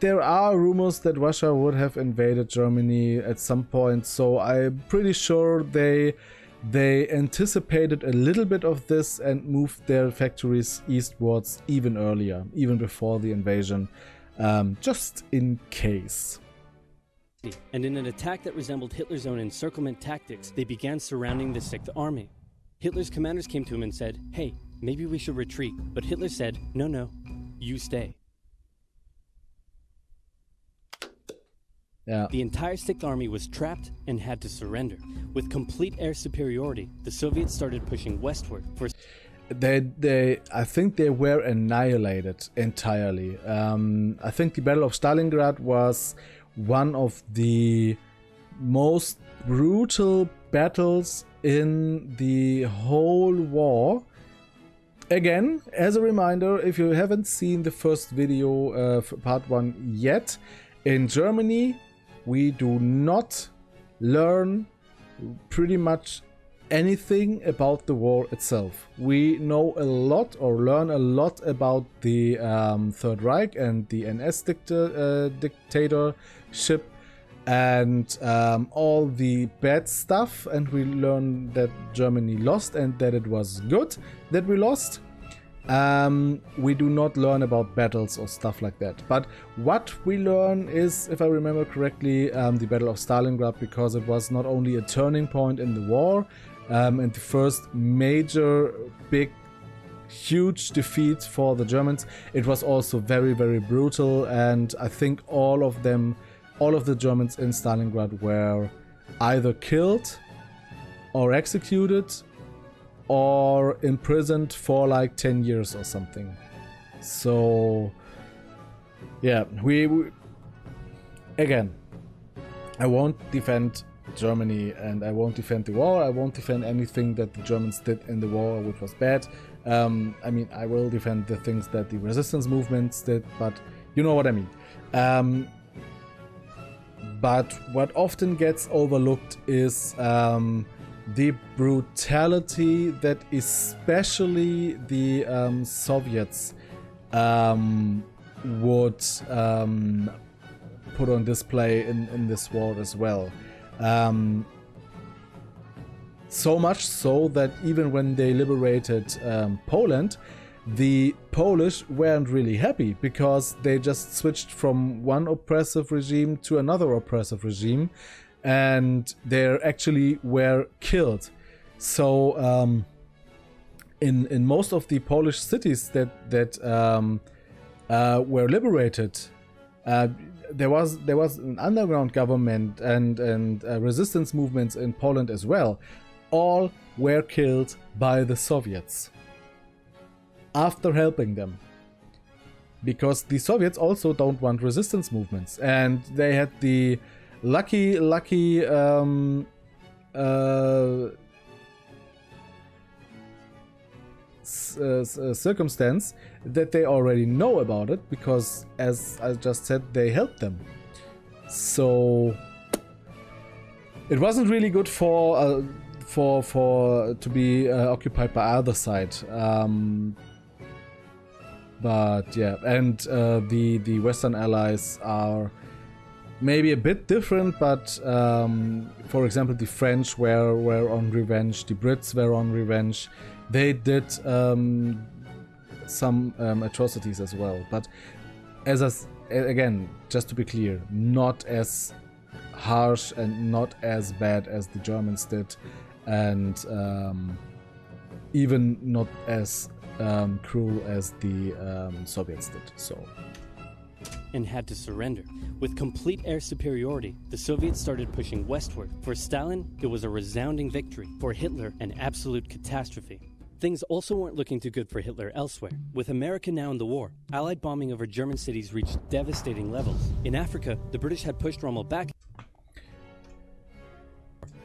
there are rumors that Russia would have invaded Germany at some point, so I'm pretty sure they anticipated a little bit of this and moved their factories eastwards even earlier, even before the invasion, just in case. And in an attack that resembled Hitler's own encirclement tactics, they began surrounding the 6th Army. Hitler's commanders came to him and said, "Hey, maybe we should retreat." But Hitler said, "No, you stay." Yeah. The entire 6th Army was trapped and had to surrender. With complete air superiority, the Soviets started pushing westward for... I think they were annihilated entirely. I think the Battle of Stalingrad was one of the most brutal battles in the whole war. Again, as a reminder, if you haven't seen the first video, part 1 yet, In Germany, we do not learn pretty much anything about the war itself. We know a lot or learn a lot about the Third Reich and the NS dictatorship and all the bad stuff, and we learn that Germany lost and that it was good that we lost. We do not learn about battles or stuff like that. But what we learn is, if I remember correctly, the Battle of Stalingrad, because it was not only a turning point in the war and the first major, big, huge defeat for the Germans, it was also very, very brutal. And I think all of the Germans in Stalingrad were either killed or executed or imprisoned for like 10 years or something. So yeah, we again, I won't defend Germany and I won't defend the war. I won't defend anything that the Germans did in the war which was bad. I mean, I will defend the things that the resistance movements did, but you know what I mean. But what often gets overlooked is the brutality that especially the Soviets would put on display in this war as well. So much so that even when they liberated Poland, the Polish weren't really happy, because they just switched from one oppressive regime to another oppressive regime, and they actually were killed. So in most of the Polish cities that were liberated, there was an underground government and resistance movements in Poland as well. All were killed by the Soviets after helping them, because the Soviets also don't want resistance movements, and they had the lucky circumstance that they already know about it, because, as I just said, they helped them. So it wasn't really good for to be occupied by either side. But yeah, and the Western Allies are maybe a bit different, but for example, the French were on revenge, the Brits were on revenge. They did some atrocities as well, but again, just to be clear, not as harsh and not as bad as the Germans did, and even not as cruel as the Soviets did. So, and had to surrender. With complete air superiority, the Soviets started pushing westward. For Stalin, it was a resounding victory. For Hitler, an absolute catastrophe. Things also weren't looking too good for Hitler elsewhere. With America now in the war, Allied bombing over German cities reached devastating levels. In Africa, the British had pushed Rommel back.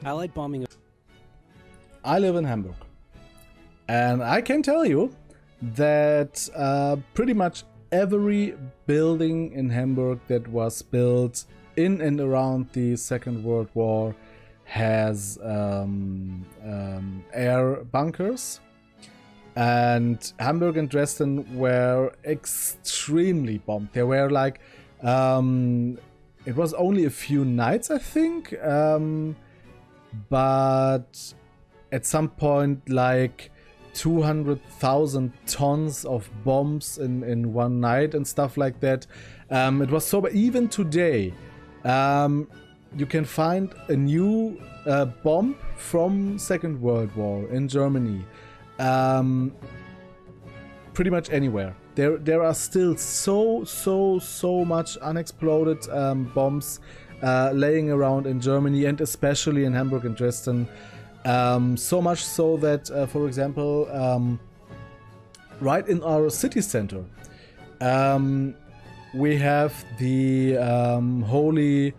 Allied bombing. I live in Hamburg, and I can tell you that pretty much every building in Hamburg that was built in and around the Second World War has air bunkers. And Hamburg and Dresden were extremely bombed. There were like, it was only a few nights, I think, but at some point, like 200,000 tons of bombs in one night and stuff like that. It was so bad. Even today, you can find a new bomb from Second World War in Germany. Pretty much anywhere. There are still so much unexploded bombs laying around in Germany, and especially in Hamburg and Dresden. So much so that, for example, right in our city center, we have the Holy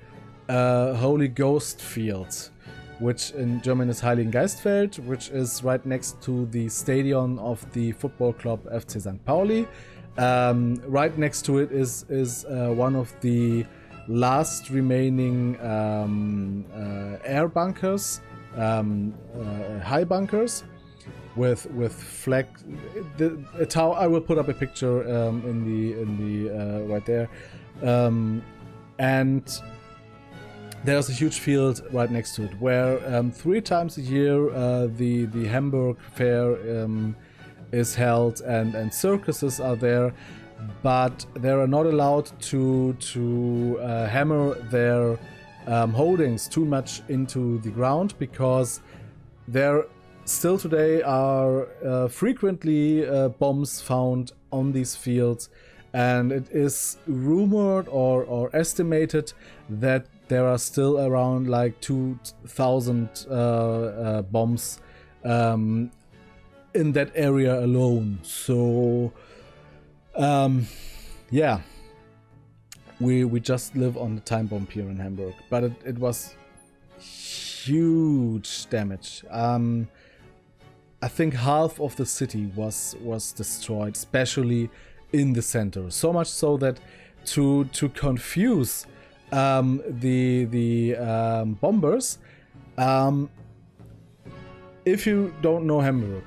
Ghost Field, which in German is Heiligengeistfeld, which is right next to the stadium of the football club FC St. Pauli. Right next to it is one of the last remaining air bunkers, high bunkers, with flag. A tower. I will put up a picture in the right there, and there's a huge field right next to it where 3 times a year the Hamburg Fair is held, and circuses are there, but they are not allowed to hammer their holdings too much into the ground, because there still today are frequently bombs found on these fields, and it is rumored or estimated that there are still around like 2,000 bombs in that area alone. So yeah, we just live on the time bomb here in Hamburg, but it was huge damage. I think half of the city was destroyed, especially in the center. So much so that to confuse the bombers, if you don't know Hamburg,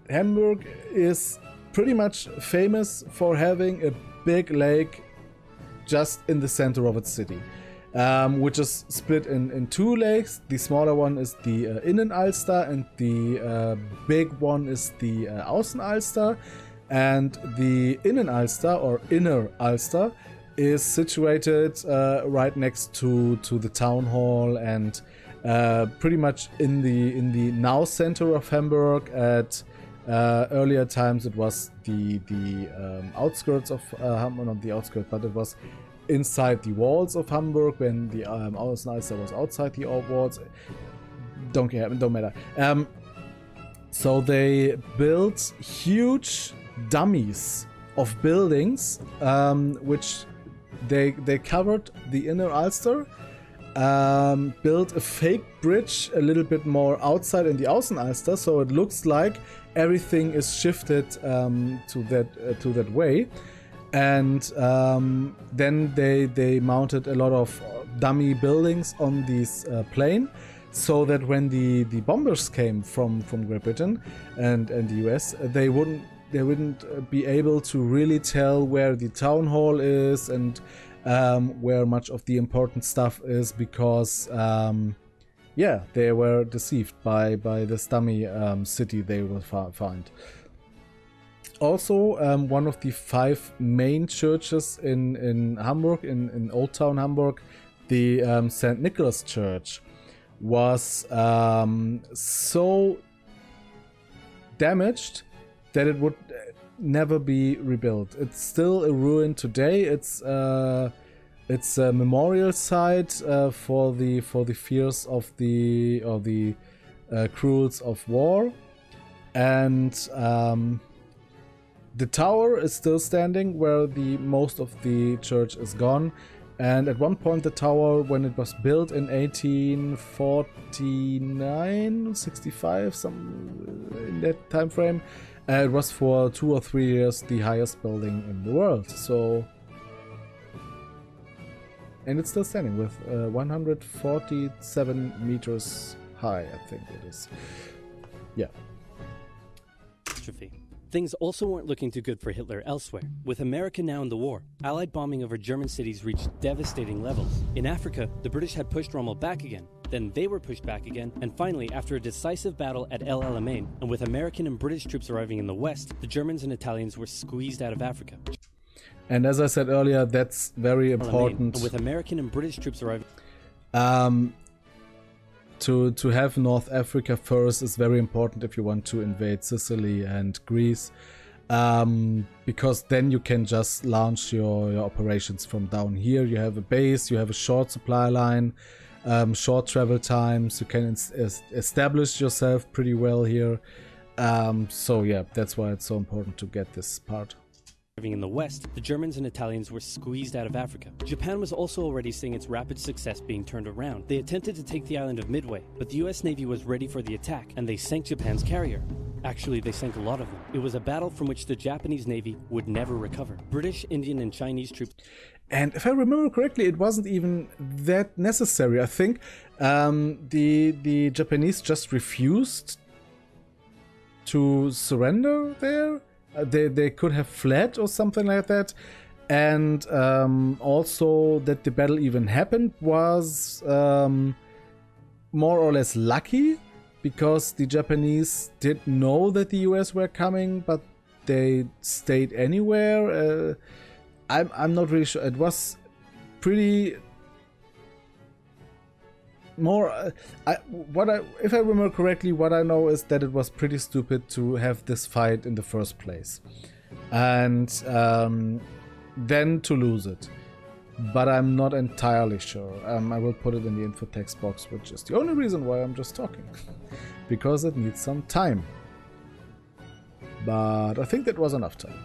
Hamburg is pretty much famous for having a big lake just in the center of its city, which is split in 2 lakes. The smaller one is the Innenalster, and the big one is the Außenalster. And the Innenalster, or Inner Alster, is situated right next to the town hall, and pretty much in the now center of Hamburg. At earlier times it was the outskirts of Hamburg, not the outskirts, but it was inside the walls of Hamburg when the Außenalster was outside the walls. Don't matter. So they built huge dummies of buildings, which they covered the Inner Ulster, built a fake bridge a little bit more outside in the Außenalster, so it looks like everything is shifted to that way. And then they mounted a lot of dummy buildings on this plane, so that when the bombers came from Great Britain and the US, they wouldn't be able to really tell where the town hall is and where much of the important stuff is, because yeah, they were deceived by this dummy city they will find. Also, one of the 5 main churches in Hamburg, in Old Town Hamburg, the St. Nicholas Church, was so damaged that it would never be rebuilt. It's still a ruin today. It's a memorial site for the fears of the cruels of war, and the tower is still standing where the most of the church is gone. And at one point the tower, when it was built in 1849, 65, some in that time frame, it was for 2 or 3 years the highest building in the world. So, and it's still standing with 147 meters high, I think it is. Yeah. Things also weren't looking too good for Hitler elsewhere. With America now in the war, Allied bombing over German cities reached devastating levels. In Africa, the British had pushed Rommel back again, then they were pushed back again, and finally, after a decisive battle at El Alamein, and with American and British troops arriving in the west, the Germans and Italians were squeezed out of Africa. And as I said earlier, that's very important. And with American and British troops arriving... To have North Africa first is very important if you want to invade Sicily and Greece, because then you can just launch your operations from down here. You have a base, you have a short supply line, short travel times, you can establish yourself pretty well here. So yeah, that's why it's so important to get this part. In the west, the Germans and Italians were squeezed out of Africa. Japan was also already seeing its rapid success being turned around. They attempted to take the island of Midway, but the US Navy was ready for the attack, and they sank Japan's carrier. Actually, they sank a lot of them. It was a battle from which the Japanese Navy would never recover. British, Indian, and Chinese troops... And if I remember correctly, it wasn't even that necessary. I think the Japanese just refused to surrender there. They could have fled or something like that. And also that the battle even happened was more or less lucky, because the Japanese did know that the US were coming, but they stayed anywhere. I'm not really sure. It was pretty more. If I remember correctly, what I know is that it was pretty stupid to have this fight in the first place, and then to lose it. But I'm not entirely sure. I will put it in the info text box, which is the only reason why I'm just talking, because it needs some time. But I think that was enough time.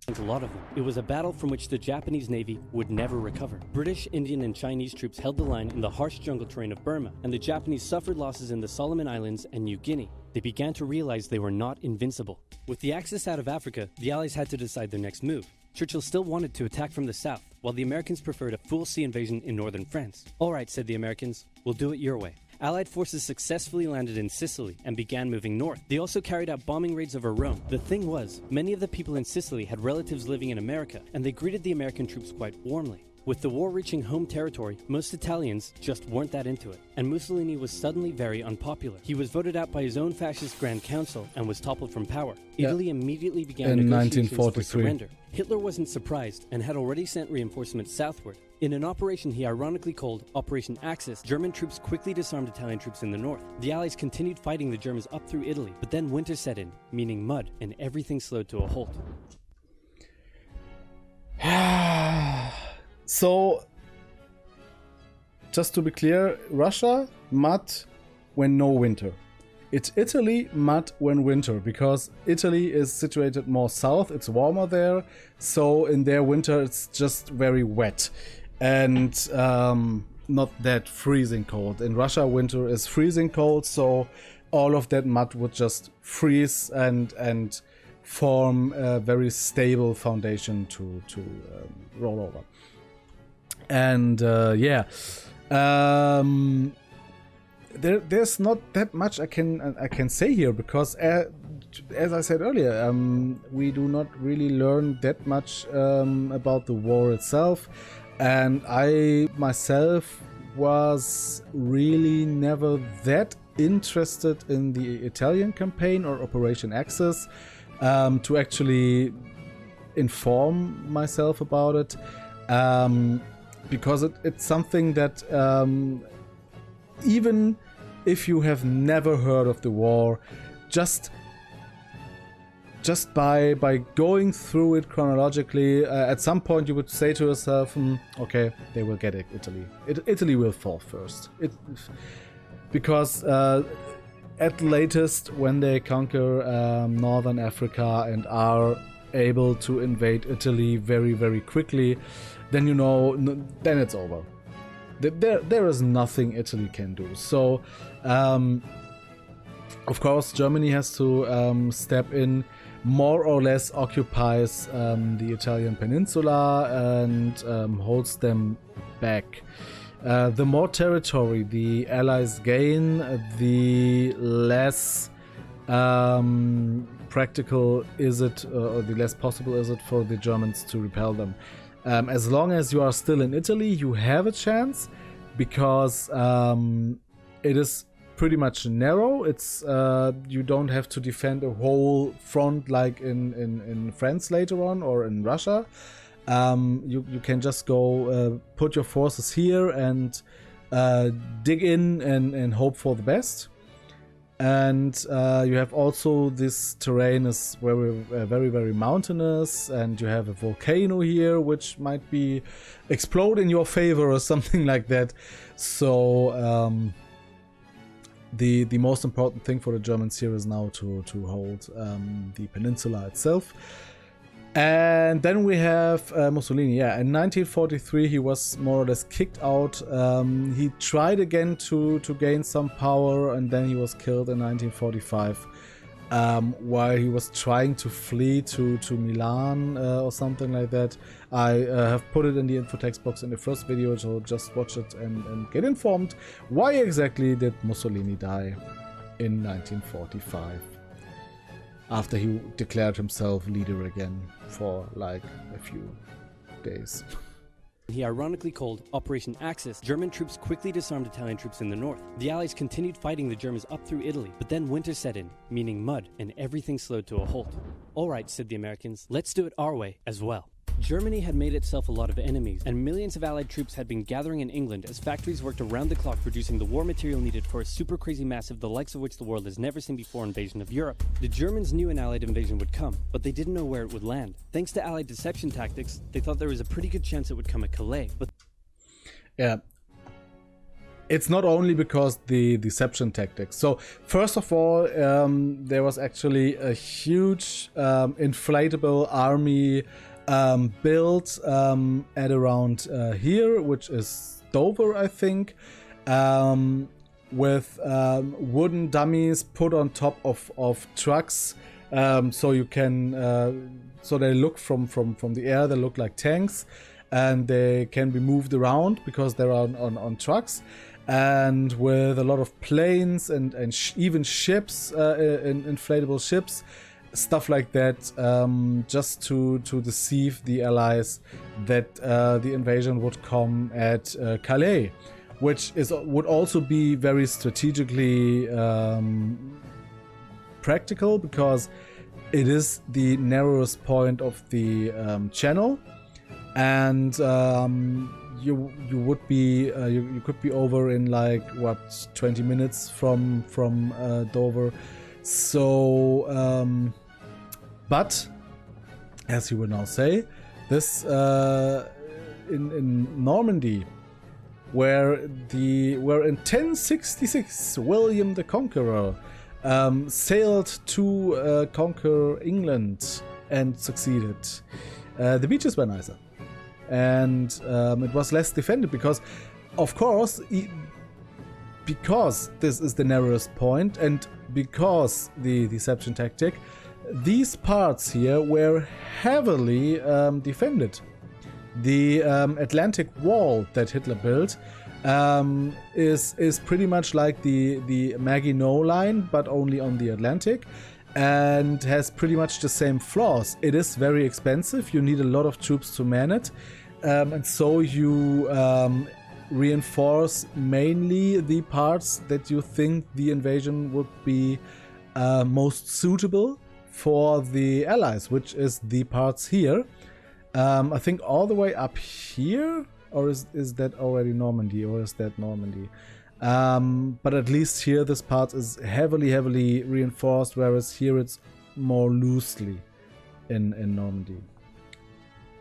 A lot of them. It was a battle from which the Japanese Navy would never recover. British, Indian, and Chinese troops held the line in the harsh jungle terrain of Burma, and the Japanese suffered losses in the Solomon Islands and New Guinea. They began to realize they were not invincible. With the Axis out of Africa, the Allies had to decide their next move. Churchill still wanted to attack from the south, while the Americans preferred a full sea invasion in northern France. All right, said the Americans, we'll do it your way. Allied forces successfully landed in Sicily and began moving north. They also carried out bombing raids over Rome. The thing was, many of the people in Sicily had relatives living in America, and they greeted the American troops quite warmly. With the war reaching home territory, most Italians just weren't that into it, and Mussolini was suddenly very unpopular. He was voted out by his own fascist Grand Council and was toppled from power. Italy immediately began in negotiations 1943. for surrender. Hitler wasn't surprised and had already sent reinforcements southward. In an operation he ironically called Operation Axis, German troops quickly disarmed Italian troops in the north. The Allies continued fighting the Germans up through Italy, but then winter set in, meaning mud, and everything slowed to a halt. So, just to be clear, Russia, mud when no winter. It's Italy, mud when winter, because Italy is situated more south, it's warmer there, so in their winter it's just very wet and not that freezing cold. In Russia, winter is freezing cold, so all of that mud would just freeze and form a very stable foundation to roll over. And there's not that much I can say here, because as I said earlier, we do not really learn that much about the war itself, and I myself was really never that interested in the Italian campaign or Operation Axis to actually inform myself about it, because it's something that even if you have never heard of the war, just by going through it chronologically, at some point you would say to yourself, okay, they will get it, Italy will fall first. Because at latest, when they conquer northern Africa and are able to invade Italy very, very quickly, then then it's over. There is nothing Italy can do. So, of course, Germany has to step in, more or less occupies the Italian peninsula and holds them back. The more territory the Allies gain, the less practical is it, or the less possible is it for the Germans to repel them. As long as you are still in Italy, you have a chance, because it is pretty much narrow. It's you don't have to defend a whole front like in France later on, or in Russia. You can just go put your forces here and dig in and hope for the best. And you have also this terrain is very, very mountainous, and you have a volcano here which might be explode in your favor or something like that. So the most important thing for the Germans here is now to hold the peninsula itself. And then we have Mussolini. Yeah, in 1943 he was more or less kicked out. He tried again to gain some power, and then he was killed in 1945. while he was trying to flee to Milan or something like that. I have put it in the info text box in the first video, so just watch it and get informed. Why exactly did Mussolini die in 1945 after he declared himself leader again for like a few days? He ironically called Operation Axis, German troops quickly disarmed Italian troops in the north. The Allies continued fighting the Germans up through Italy, but then winter set in, meaning mud, and everything slowed to a halt. All right, said the Americans, let's do it our way as well. Germany had made itself a lot of enemies, and millions of Allied troops had been gathering in England as factories worked around the clock producing the war material needed for a super crazy massive, the likes of which the world has never seen before, invasion of Europe. The Germans knew an Allied invasion would come, but they didn't know where it would land. Thanks to Allied deception tactics, they thought there was a pretty good chance it would come at Calais, but... Yeah. It's not only because the deception tactics. So, first of all, there was actually a huge inflatable army built at around here, which is Dover, I think, with wooden dummies put on top of trucks, so you can so they look from the air, they look like tanks, and they can be moved around because they're on trucks, and with a lot of planes and even ships, inflatable ships, stuff like that, just to deceive the Allies that the invasion would come at Calais, which would also be very strategically practical because it is the narrowest point of the channel, and you would be you could be over in like what 20 minutes from Dover. So but as you will now say, this in Normandy, where in 1066 William the Conqueror sailed to conquer England and succeeded, the beaches were nicer, and it was less defended because, of course, because this is the narrowest point and because the deception tactic, these parts here were heavily defended. The Atlantic Wall that Hitler built is pretty much like the Maginot Line, but only on the Atlantic, and has pretty much the same flaws. It is very expensive. You need a lot of troops to man it, and so you reinforce mainly the parts that you think the invasion would be most suitable for the Allies, which is the parts here. I think all the way up here, or is that already Normandy, or is that Normandy? But at least here this part is heavily reinforced, whereas here it's more loosely in Normandy.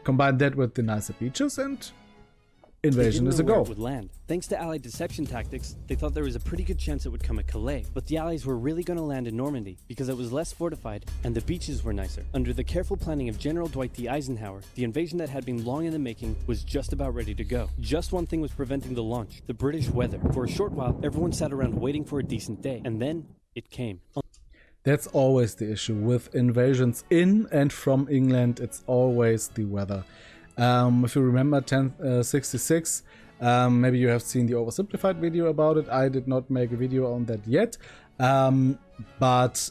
Combine that with the nicer beaches and invasion is a go. It would land. Thanks to Allied deception tactics, they thought there was a pretty good chance it would come at Calais, but the Allies were really going to land in Normandy because it was less fortified and the beaches were nicer. Under the careful planning of General Dwight D. Eisenhower, the invasion that had been long in the making was just about ready to go. Just one thing was preventing the launch: the British weather. For a short while, everyone sat around waiting for a decent day, and then it came. That's always the issue with invasions in and from England. It's always the weather. If you remember 1066, maybe you have seen the Oversimplified video about it. I did not make a video on that yet. But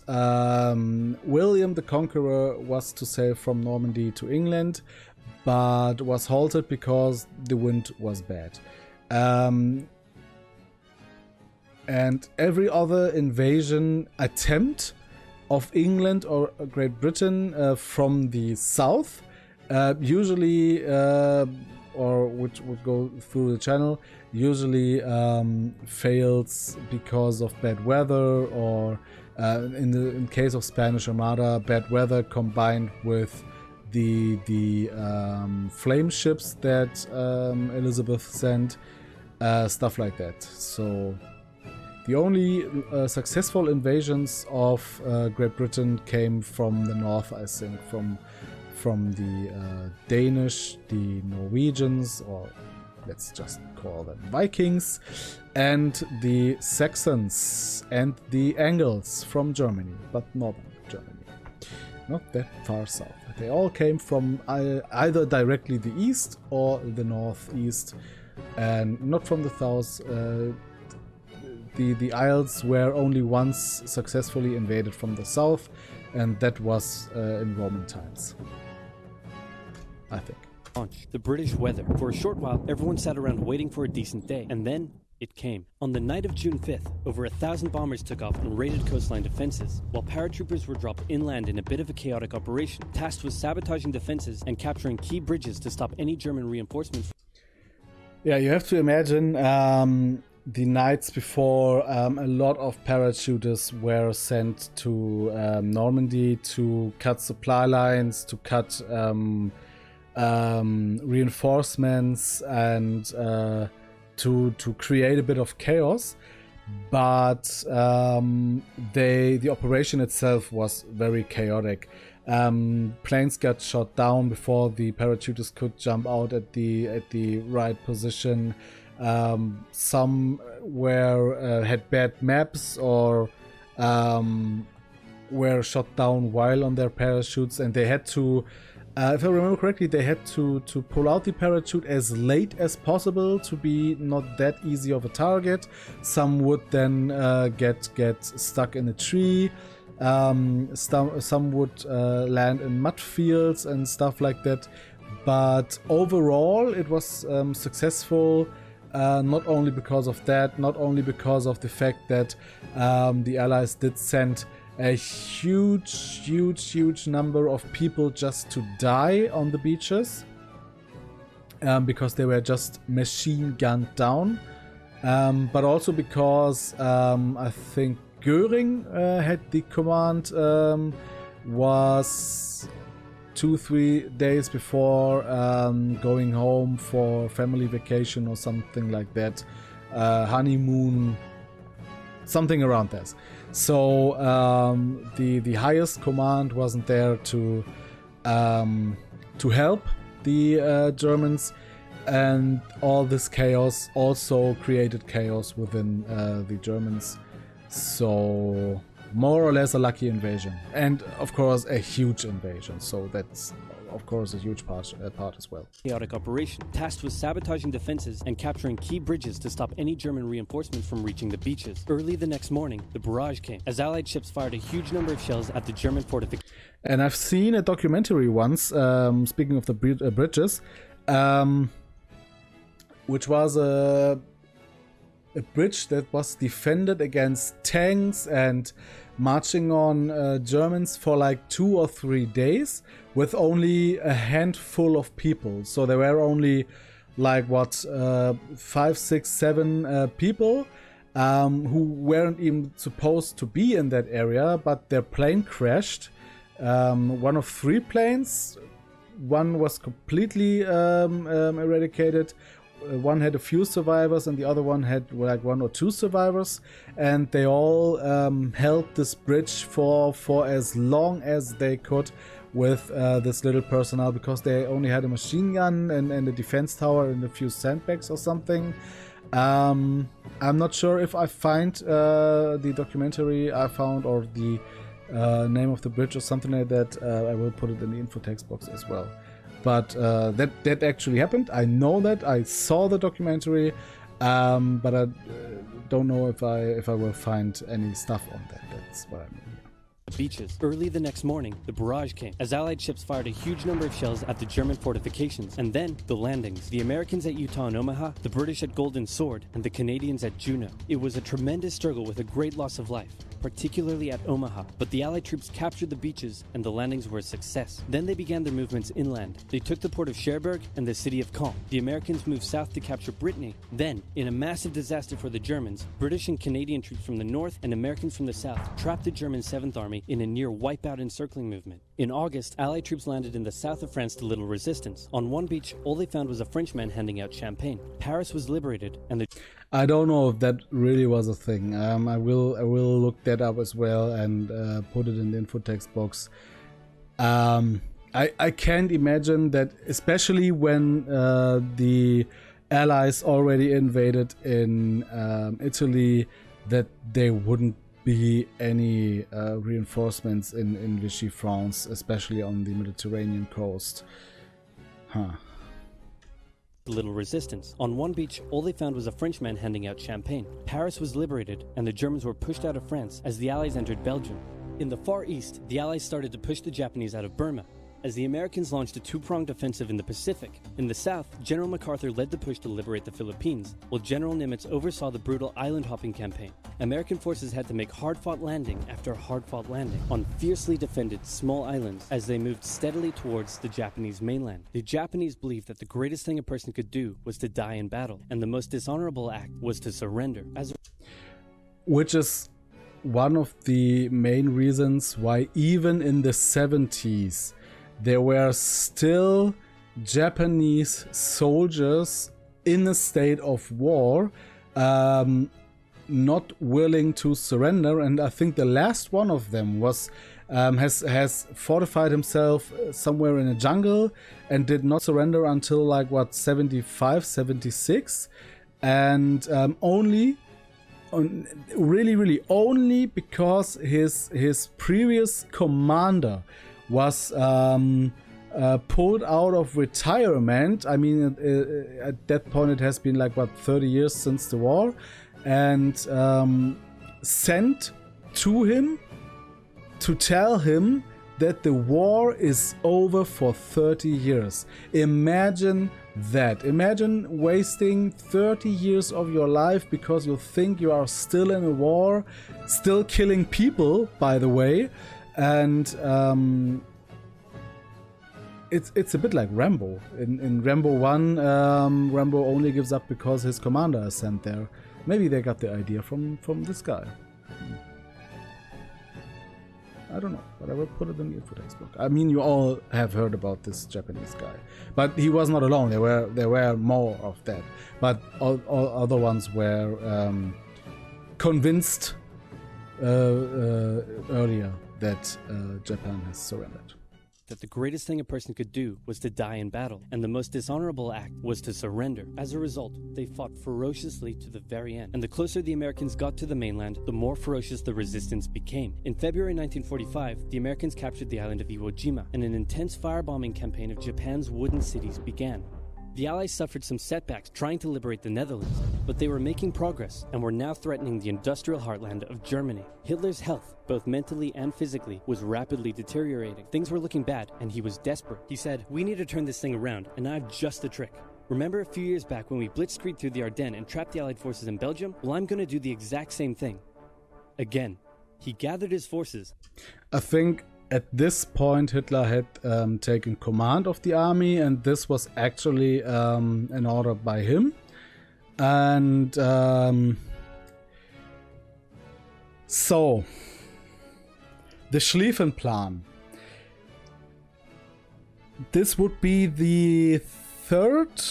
William the Conqueror was to sail from Normandy to England, but was halted because the wind was bad. And every other invasion attempt of England or Great Britain from the south, usually or which would go through the channel, usually fails because of bad weather, or in case of Spanish Armada, bad weather combined with the flame ships that Elizabeth sent, stuff like that. So the only successful invasions of Great Britain came from the north, I think, from the Danish, the Norwegians, or let's just call them Vikings, and the Saxons and the Angles from Germany, but northern Germany, not that far south. They all came from either directly the east or the northeast, and not from the south. The Isles were only once successfully invaded from the south, and that was in Roman times, I think. Launch the British weather. For a short while, everyone sat around waiting for a decent day, and then it came. On the night of June 5th, over 1,000 bombers took off and raided coastline defenses, while paratroopers were dropped inland in a bit of a chaotic operation, tasked with sabotaging defenses and capturing key bridges to stop any German reinforcements. Yeah, you have to imagine the nights before, a lot of parachuters were sent to Normandy to cut supply lines, to cut reinforcements, and to create a bit of chaos. But the operation itself was very chaotic. Planes got shot down before the parachuters could jump out at the right position. Some had bad maps, or were shot down while on their parachutes, and they had to, if I remember correctly, they had to pull out the parachute as late as possible to be not that easy of a target. Some would then get stuck in a tree. Some would land in mud fields and stuff like that. But overall, it was successful. Not only because of that, not only because of the fact that the Allies did send a huge number of people just to die on the beaches, because they were just machine gunned down, but also because I think Göring had the command, was 2-3 days before going home for family vacation or something like that, honeymoon, something around this. So the highest command wasn't there to help the Germans, and all this chaos also created chaos within the Germans. So more or less a lucky invasion, and of course a huge invasion. So that's of course a huge part as well. Chaotic operation, tasked with sabotaging defenses and capturing key bridges to stop any German reinforcements from reaching the beaches. Early the next morning, the barrage came, as Allied ships fired a huge number of shells at the German fortifications. And I've seen a documentary once, speaking of the bridges, which was a bridge that was defended against tanks and marching on Germans for like 2 or 3 days with only a handful of people. So there were only like 5, 6, 7 people who weren't even supposed to be in that area, but their plane crashed. One of 3 planes. One was completely eradicated. One had a few survivors, and the other one had like 1 or 2 survivors, and they all held this bridge for as long as they could with this little personnel, because they only had a machine gun and a defense tower and a few sandbags or something. I'm not sure if I find the documentary I found, or the name of the bridge or something like that. I will put it in the info text box as well. But that actually happened. I know that. I saw the documentary, but I don't know if I will find any stuff on that. That's what I mean. Beaches. Early the next morning, the barrage came, as Allied ships fired a huge number of shells at the German fortifications, and then the landings. The Americans at Utah and Omaha, the British at Golden Sword, and the Canadians at Juneau. It was a tremendous struggle with a great loss of life, particularly at Omaha, but the Allied troops captured the beaches and the landings were a success. Then they began their movements inland. They took the port of Cherbourg and the city of Caen. The Americans moved south to capture Brittany. Then, in a massive disaster for the Germans, British and Canadian troops from the north and Americans from the south trapped the German 7th Army in a near wipeout encircling movement. In August, Allied troops landed in the south of France to little resistance. On one beach, all they found was a Frenchman handing out champagne. Paris was liberated, and the... I don't know if that really was a thing. I will look that up as well and put it in the info text box. I can't imagine that, especially when the allies already invaded in Italy, that there wouldn't be any reinforcements in Vichy France, especially on the Mediterranean coast. Little resistance. On one beach, all they found was a Frenchman handing out champagne. Paris was liberated, and the Germans were pushed out of France as the Allies entered Belgium. In the Far East, the Allies started to push the Japanese out of Burma, as the Americans launched a two-pronged offensive in the Pacific. In the south, General MacArthur led the push to liberate the Philippines, while General Nimitz oversaw the brutal island-hopping campaign. American forces had to make hard-fought landing after hard-fought landing on fiercely defended small islands as they moved steadily towards the Japanese mainland. The Japanese believed that the greatest thing a person could do was to die in battle, and the most dishonorable act was to surrender. Which is one of the main reasons why even in the 70s there were still Japanese soldiers in a state of war, not willing to surrender. And I think the last one of them was has fortified himself somewhere in a jungle and did not surrender until like what, 75, 76, and only because his previous commander was pulled out of retirement. I mean, at that point it has been like what, 30 years since the war, and sent to him to tell him that the war is over for 30 years. Imagine that. Imagine wasting 30 years of your life because you think you are still in a war, still killing people, by the way. And it's a bit like Rambo. In Rambo 1, Rambo only gives up because his commander is sent there. Maybe they got the idea from this guy. I don't know, but I will put it in the info textbook. I mean, you all have heard about this Japanese guy, but he was not alone. There were more of that, but all other ones were convinced earlier that Japan has surrendered. That the greatest thing a person could do was to die in battle, and the most dishonorable act was to surrender. As a result, they fought ferociously to the very end, and the closer the Americans got to the mainland, the more ferocious the resistance became. In February 1945, the Americans captured the island of Iwo Jima, and an intense firebombing campaign of Japan's wooden cities began. The Allies suffered some setbacks trying to liberate the Netherlands, but they were making progress and were now threatening the industrial heartland of Germany. Hitler's health, both mentally and physically, was rapidly deteriorating. Things were looking bad, and he was desperate. He said, "We need to turn this thing around, and I have just the trick. Remember a few years back when we blitzkrieged through the Ardennes and trapped the Allied forces in Belgium? Well, I'm going to do the exact same thing. Again." He gathered his forces. I think at this point, Hitler had taken command of the army, and this was actually an order by him. And so, the Schlieffen Plan. This would be the third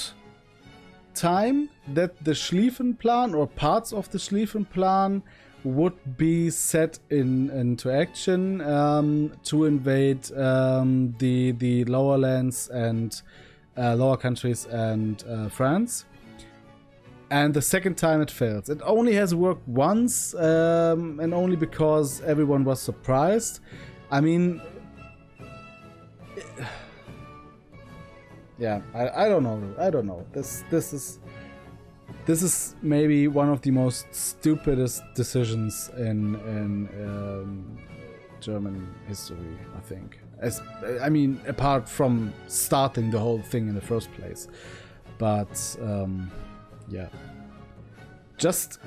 time that the Schlieffen Plan, or parts of the Schlieffen Plan, would be set into action to invade the lower lands and lower countries and France. And the second time it fails. It only has worked once, and only because everyone was surprised. I mean, yeah, I don't know. This is maybe one of the most stupidest decisions in German history, I think. I mean, apart from starting the whole thing in the first place. But yeah, just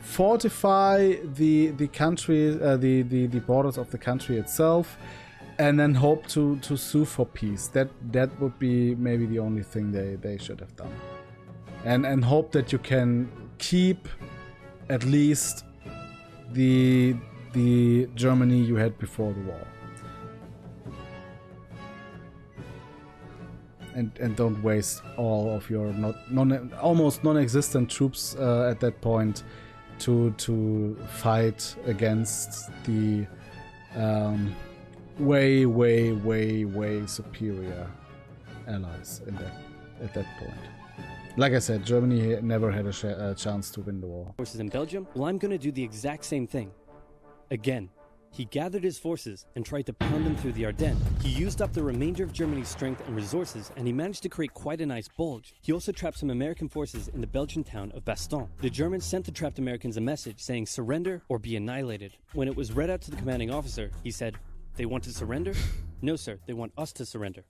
fortify the country, the borders of the country itself, and then hope to sue for peace. That would be maybe the only thing they should have done. And hope that you can keep at least the Germany you had before the war. And don't waste all of your almost non-existent troops at that point to fight against the way superior allies in that at that point. Like I said, Germany never had a chance to win the war. Forces in Belgium? Well, I'm going to do the exact same thing. Again. He gathered his forces and tried to pound them through the Ardennes. He used up the remainder of Germany's strength and resources, and he managed to create quite a nice bulge. He also trapped some American forces in the Belgian town of Bastogne. The Germans sent the trapped Americans a message saying surrender or be annihilated. When it was read out to the commanding officer, he said, "They want to surrender? No, sir, they want us to surrender."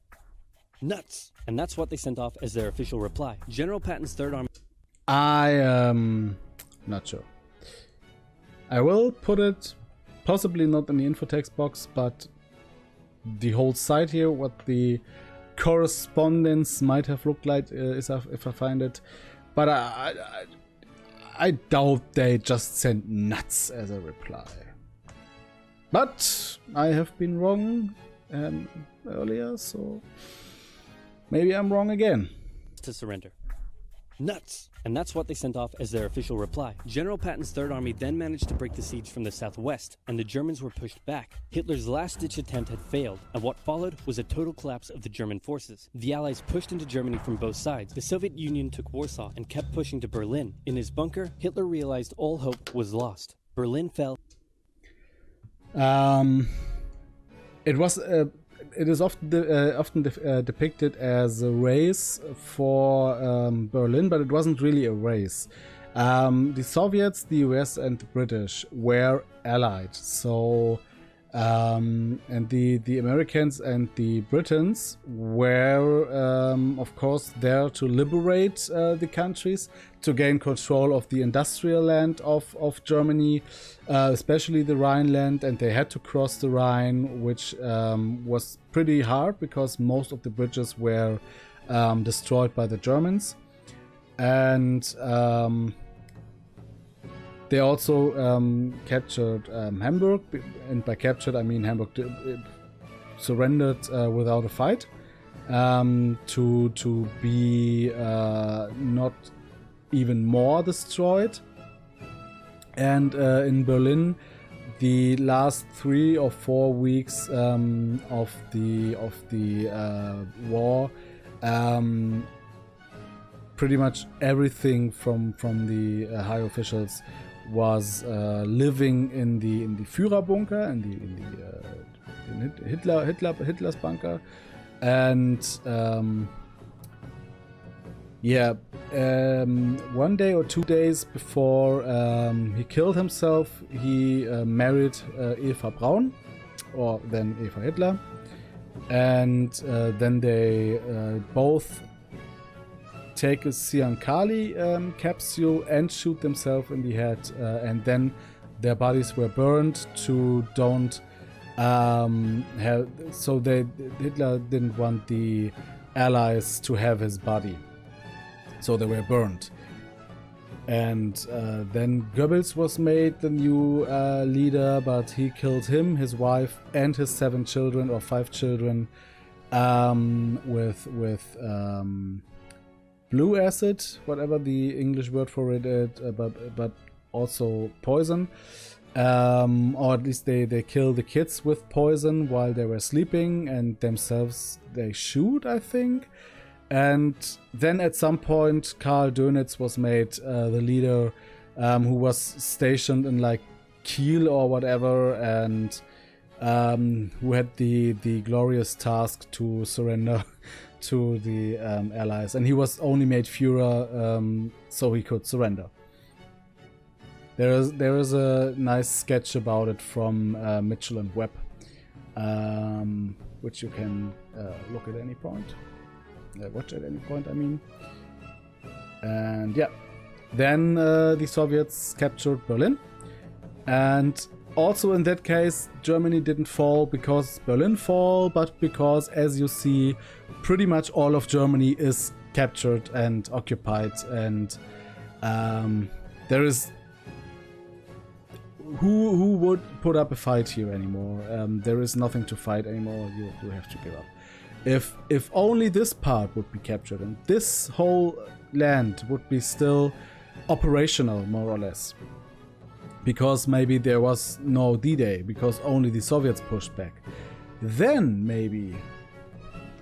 Nuts! And that's what they sent off as their official reply. General Patton's Third Army... I am not sure. I will put it... possibly not in the infotext box, but the whole site here, what the correspondence might have looked like if I find it. But I doubt they just sent nuts as a reply. But I have been wrong earlier, so maybe I'm wrong again. To surrender. Nuts! And that's what they sent off as their official reply. General Patton's Third Army then managed to break the siege from the southwest, and the Germans were pushed back. Hitler's last-ditch attempt had failed, and what followed was a total collapse of the German forces. The Allies pushed into Germany from both sides. The Soviet Union took Warsaw and kept pushing to Berlin. In his bunker, Hitler realized all hope was lost. Berlin fell. It is often depicted as a race for Berlin, but it wasn't really a race. The Soviets, the US, and the British were allied. So, and the Americans and the Britons were, of course, there to liberate the countries, to gain control of the industrial land of Germany, especially the Rhineland, and they had to cross the Rhine, which was pretty hard because most of the bridges were destroyed by the Germans. And they also captured Hamburg, and by captured I mean Hamburg surrendered without a fight, to be not even more destroyed. And in Berlin, the last 3 or 4 weeks of the war, pretty much everything from the high officials was living in the Führerbunker, in Hitler's bunker, and one day or 2 days before he killed himself, he married Eva Braun, or then Eva Hitler, and then they both take a Siankali capsule and shoot themselves in the head, and then their bodies were burned to don't have. So Hitler didn't want the Allies to have his body, so they were burned. And then Goebbels was made the new leader, but he killed him, his wife, and his 7 children or 5 children with blue acid, whatever the English word for it is, but also poison. Or at least they kill the kids with poison while they were sleeping, and themselves they shoot, I think. And then at some point, Karl Dönitz was made the leader, who was stationed in like Kiel or whatever, and who had the glorious task to surrender to the Allies. And he was only made Führer so he could surrender. There is a nice sketch about it from Mitchell and Webb, which you can look at any point. Watch at any point, I mean. And yeah, then the Soviets captured Berlin, and also in that case Germany didn't fall because Berlin fell, but because, as you see, pretty much all of Germany is captured and occupied, and there is who would put up a fight here anymore. There is nothing to fight anymore. You have to give up. If only this part would be captured and this whole land would be still operational, more or less, because maybe there was no D-Day, because only the Soviets pushed back, then maybe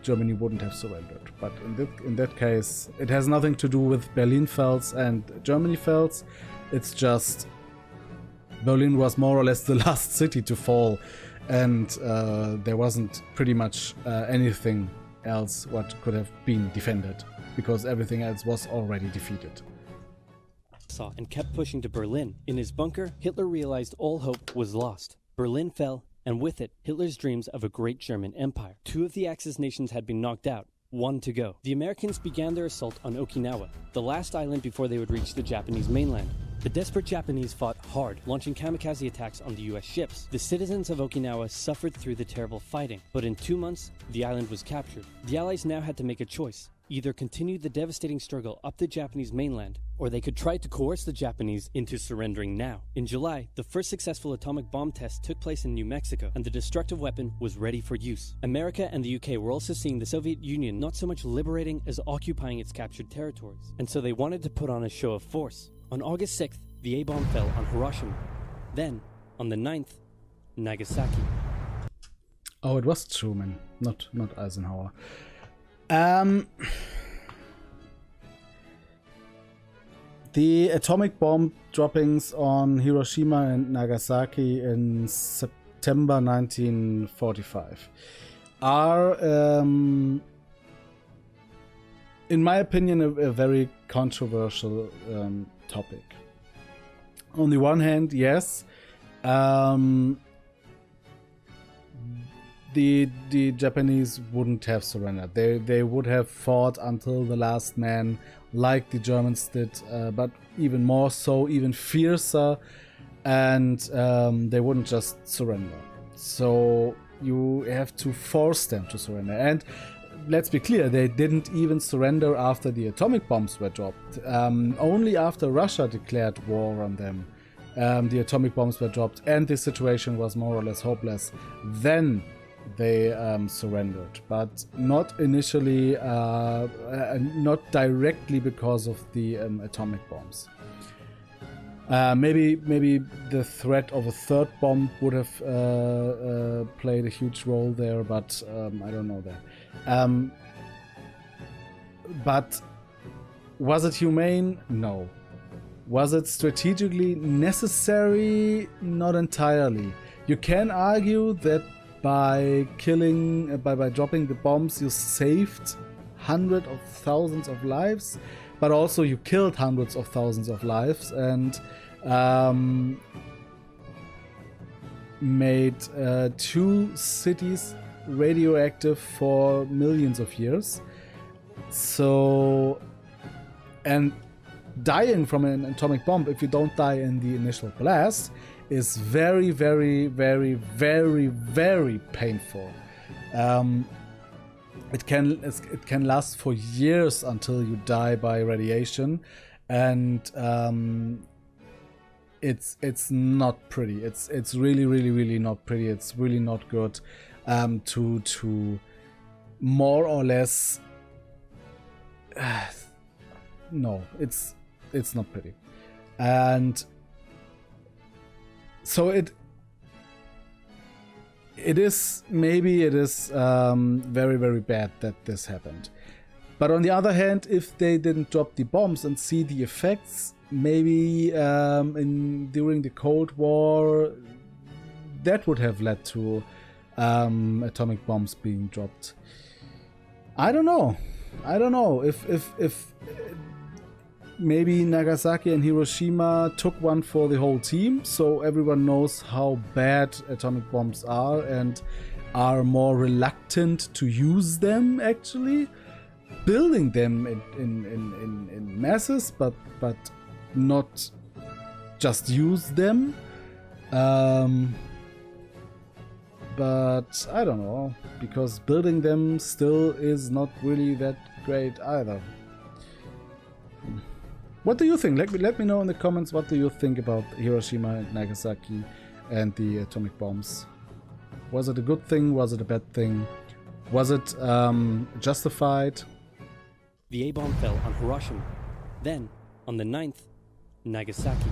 Germany wouldn't have surrendered. But in that case, it has nothing to do with Berlin Fells and Germany Fells. It's just Berlin was more or less the last city to fall, and there wasn't pretty much anything else what could have been defended, because everything else was already defeated. And kept pushing to Berlin. In his bunker, Hitler realized all hope was lost. Berlin fell, and with it, Hitler's dreams of a great German empire. 2 of the Axis nations had been knocked out, 1 to go. The Americans began their assault on Okinawa, the last island before they would reach the Japanese mainland. The desperate Japanese fought hard, launching kamikaze attacks on the US ships. The citizens of Okinawa suffered through the terrible fighting, but in 2 months, the island was captured. The Allies now had to make a choice. Either continue the devastating struggle up the Japanese mainland, or they could try to coerce the Japanese into surrendering now. In July, the first successful atomic bomb test took place in New Mexico, and the destructive weapon was ready for use. America and the UK were also seeing the Soviet Union not so much liberating as occupying its captured territories, and so they wanted to put on a show of force. On August 6th, the A-bomb fell on Hiroshima. Then, on the 9th, Nagasaki. Oh, it was Truman, not Eisenhower. The atomic bomb droppings on Hiroshima and Nagasaki in September 1945 are, in my opinion, a very controversial topic. On the one hand, yes, the Japanese wouldn't have surrendered. They would have fought until the last man, like the Germans did, but even more so, even fiercer, and they wouldn't just surrender. So you have to force them to surrender. And let's be clear, they didn't even surrender after the atomic bombs were dropped. Only after Russia declared war on them, the atomic bombs were dropped and the situation was more or less hopeless. Then they surrendered, but not initially, not directly because of the atomic bombs. Maybe the threat of a third bomb would have played a huge role there, but I don't know that. But was it humane? No. Was it strategically necessary? Not entirely. You can argue that by dropping the bombs, you saved hundreds of thousands of lives, but also you killed hundreds of thousands of lives and made 2 cities radioactive for millions of years. So, and dying from an atomic bomb, if you don't die in the initial blast, is very, very, very, very, very painful. It can last for years until you die by radiation, and it's not pretty. It's really, really, really not pretty. It's really not good to more or less. No, it's not pretty, and so it is very, very bad that this happened. But on the other hand, if they didn't drop the bombs and see the effects, maybe during the Cold War, that would have led to atomic bombs being dropped. I don't know if maybe Nagasaki and Hiroshima took one for the whole team, so everyone knows how bad atomic bombs are and are more reluctant to use them, actually. Building them in masses, but not just use them. But I don't know, because building them still is not really that great either. What do you think? Let me know in the comments, what do you think about Hiroshima and Nagasaki and the atomic bombs? Was it a good thing? Was it a bad thing? Was it justified? The A-bomb fell on Hiroshima. Then, on the 9th, Nagasaki.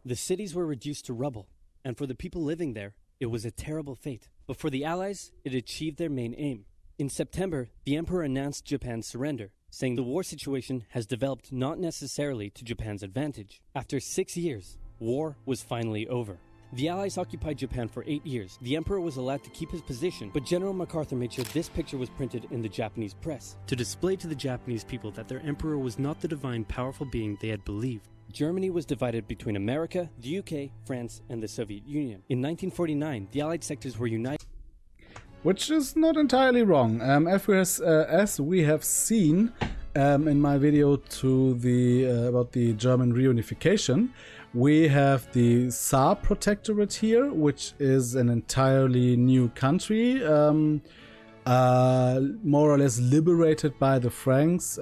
The cities were reduced to rubble, and for the people living there, It was a terrible fate, but for the Allies, it achieved their main aim. In September, the Emperor announced Japan's surrender, saying the war situation has developed not necessarily to Japan's advantage. After 6 years, war was finally over. The Allies occupied Japan for 8 years. The Emperor was allowed to keep his position, but General MacArthur made sure this picture was printed in the Japanese press to display to the Japanese people that their emperor was not the divine, powerful being they had believed. Germany was divided between America, the UK, France, and the Soviet Union. In 1949, the Allied sectors were united. Which is not entirely wrong. As we have seen in my video about the German reunification, we have the Saar Protectorate here, which is an entirely new country, more or less liberated by the Franks,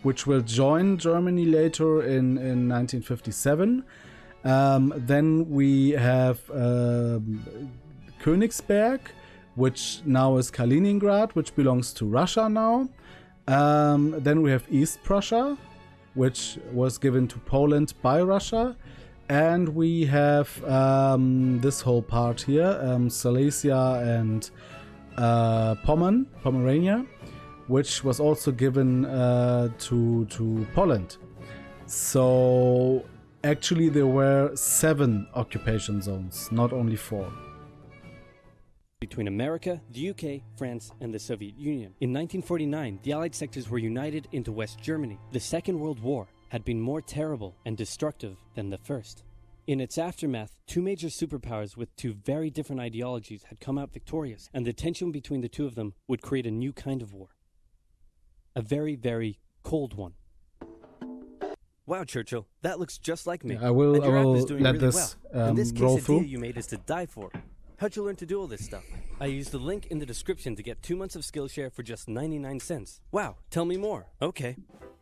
which will join Germany later in 1957. Then we have Königsberg, which now is Kaliningrad, which belongs to Russia now. Then we have East Prussia, which was given to Poland by Russia. And we have this whole part here, Silesia and Pomerania, which was also given to Poland. So actually there were 7 occupation zones, not only 4. Between America, the UK, France, and the Soviet Union. In 1949, the Allied sectors were united into West Germany. The Second World War had been more terrible and destructive than the first. In its aftermath, 2 major superpowers with 2 very different ideologies had come out victorious, and the tension between the 2 of them would create a new kind of war. A very, very cold one. Wow, Churchill, that looks just like me. I will doing let really this well. In this case, roll the through. deal you made is to die for. How'd you learn to do all this stuff? I used the link in the description to get 2 months of Skillshare for just 99 cents. Wow, tell me more. Okay.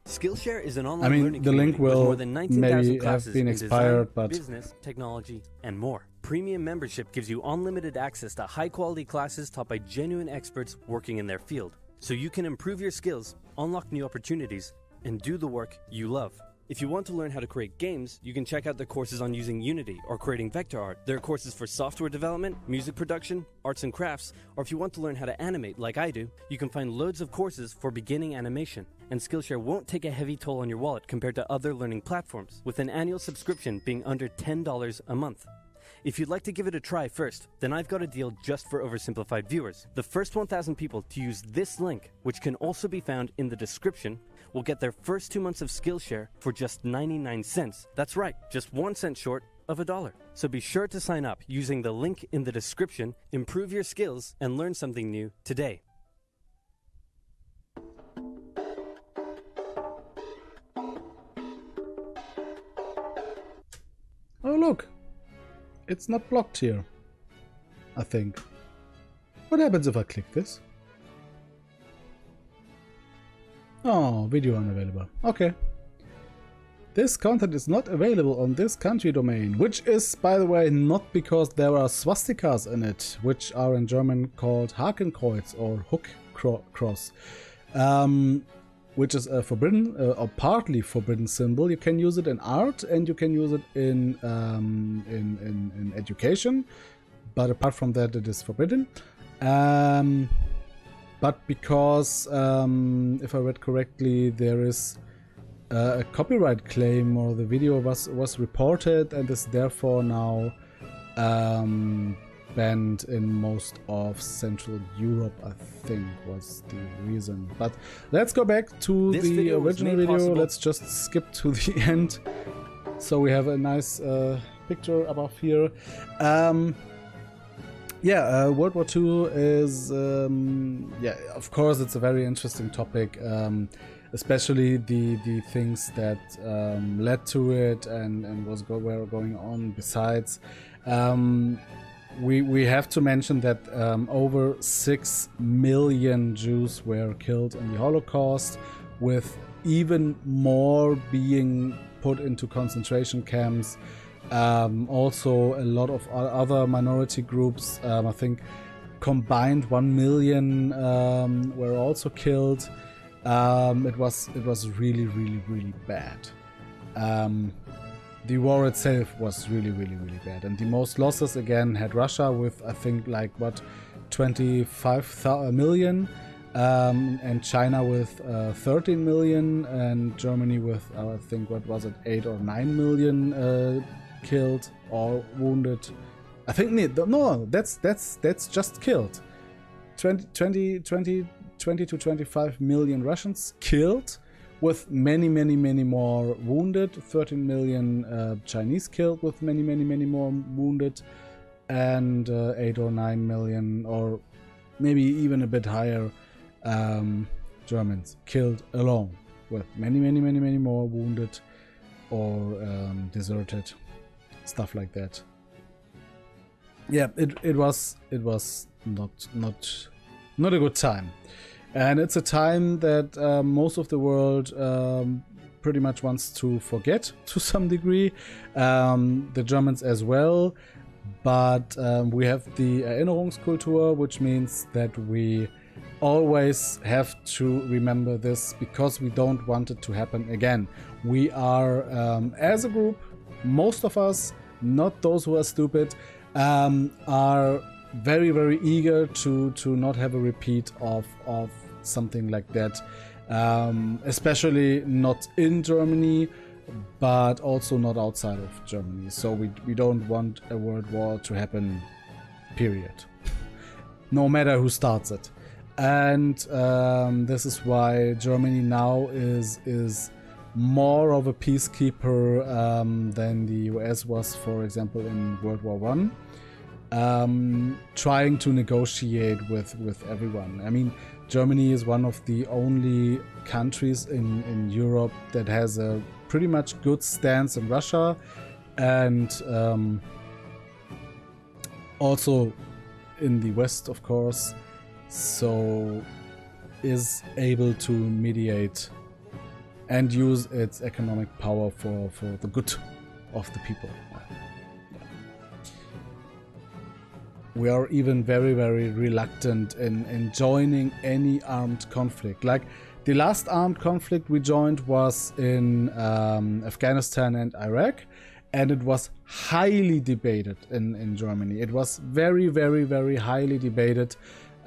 Skillshare is an online learning the link community with will more than 19,000 maybe classes have been in expired, design, but business, technology, and more. Premium membership gives you unlimited access to high-quality classes taught by genuine experts working in their field, so you can improve your skills, unlock new opportunities, and do the work you love. If you want to learn how to create games, you can check out their courses on using Unity or creating vector art. There are courses for software development, music production, arts and crafts, or if you want to learn how to animate like I do, you can find loads of courses for beginning animation. And Skillshare won't take a heavy toll on your wallet compared to other learning platforms, with an annual subscription being under $10 a month. If you'd like to give it a try first, then I've got a deal just for Oversimplified viewers. The first 1,000 people to use this link, which can also be found in the description, will get their first 2 months of Skillshare for just 99 cents. That's right, just 1 cent short of $1. So be sure to sign up using the link in the description, improve your skills, and learn something new today. oh look, it's not blocked here, I think. What happens if I click this? Oh, video unavailable. Okay. This content is not available on this country domain, which is, by the way, not because there are swastikas in it, which are in German called Hakenkreuz or hook cross, which is a forbidden or partly forbidden symbol. You can use it in art and you can use it in education, but apart from that, it is forbidden. But because, if I read correctly, there is a copyright claim, or the video was reported and is therefore now banned in most of Central Europe, I think was the reason. But let's go back to the original video. Let's just skip to the end. So we have a nice picture above here. World War II is, of course, it's a very interesting topic, especially the things that led to it and were going on besides. We have to mention that over 6 million Jews were killed in the Holocaust, with even more being put into concentration camps. Also a lot of other minority groups, I think combined 1 million were also killed. It was really bad. the war itself was really bad. And the most losses again had Russia with, I think, like what, 25 million, and China with 13 million, and Germany with, I think, what was it, 8 or 9 million killed or wounded. I think no, that's just killed. 20 to 25 million Russians killed, with many more wounded. 13 million Chinese killed, with many more wounded, and 8 or 9 million, or maybe even a bit higher, Germans killed alone, with many more wounded or deserted, stuff like that. Yeah, it was not a good time, and it's a time that most of the world pretty much wants to forget to some degree, the Germans as well. But we have the Erinnerungskultur, which means that we always have to remember this, because we don't want it to happen again. We are, as a group, most of us, not those who are stupid, are very eager to not have a repeat of something like that, especially not in Germany, but also not outside of Germany. So we don't want a world war to happen, period, no matter who starts it. And this is why Germany now is more of a peacekeeper than the US was, for example, in World War I. Trying to negotiate with everyone. I mean, Germany is one of the only countries in Europe that has a pretty much good stance in Russia, and also in the West, of course, so is able to mediate and use its economic power for the good of the people. We are even very reluctant in joining any armed conflict. Like, the last armed conflict we joined was in Afghanistan and Iraq, and it was highly debated in Germany. It was very highly debated.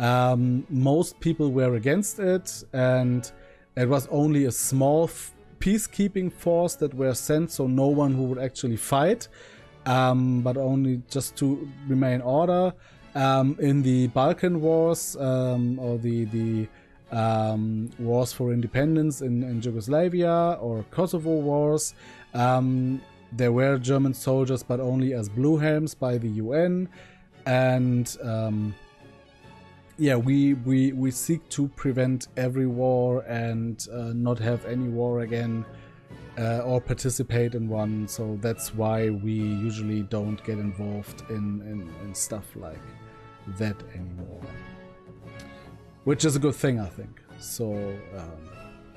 Most people were against it, and it was only a small peacekeeping force that were sent, so no one who would actually fight. But only just to remain order. In the Balkan Wars, or the wars for independence in Yugoslavia, or Kosovo Wars, there were German soldiers, but only as blue helms by the UN. And yeah, we seek to prevent every war and not have any war again. Or participate in one, so that's why we usually don't get involved in stuff like that anymore, which is a good thing, I think. So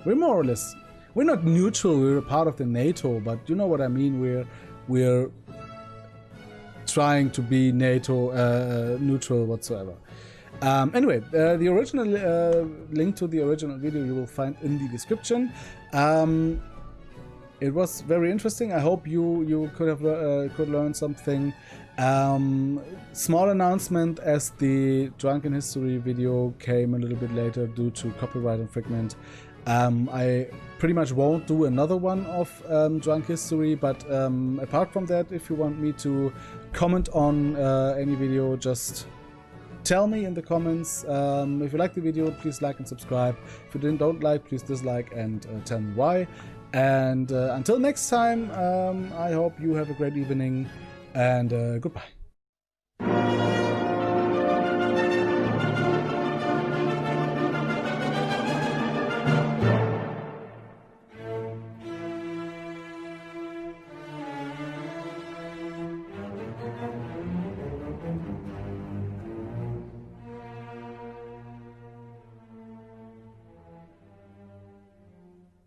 we're more or less, we're not neutral, we're a part of the NATO, but you know what I mean, we're trying to be NATO neutral whatsoever. Anyway, the original link to the original video you will find in the description. It was very interesting. I hope you could learn something. Small announcement, as the Drunken History video came a little bit later due to copyright infringement. I pretty much won't do another one of Drunk History, but apart from that, if you want me to comment on any video, just tell me in the comments. If you like the video, please like and subscribe. If you don't like, please dislike and tell me why. And until next time, I hope you have a great evening, and goodbye.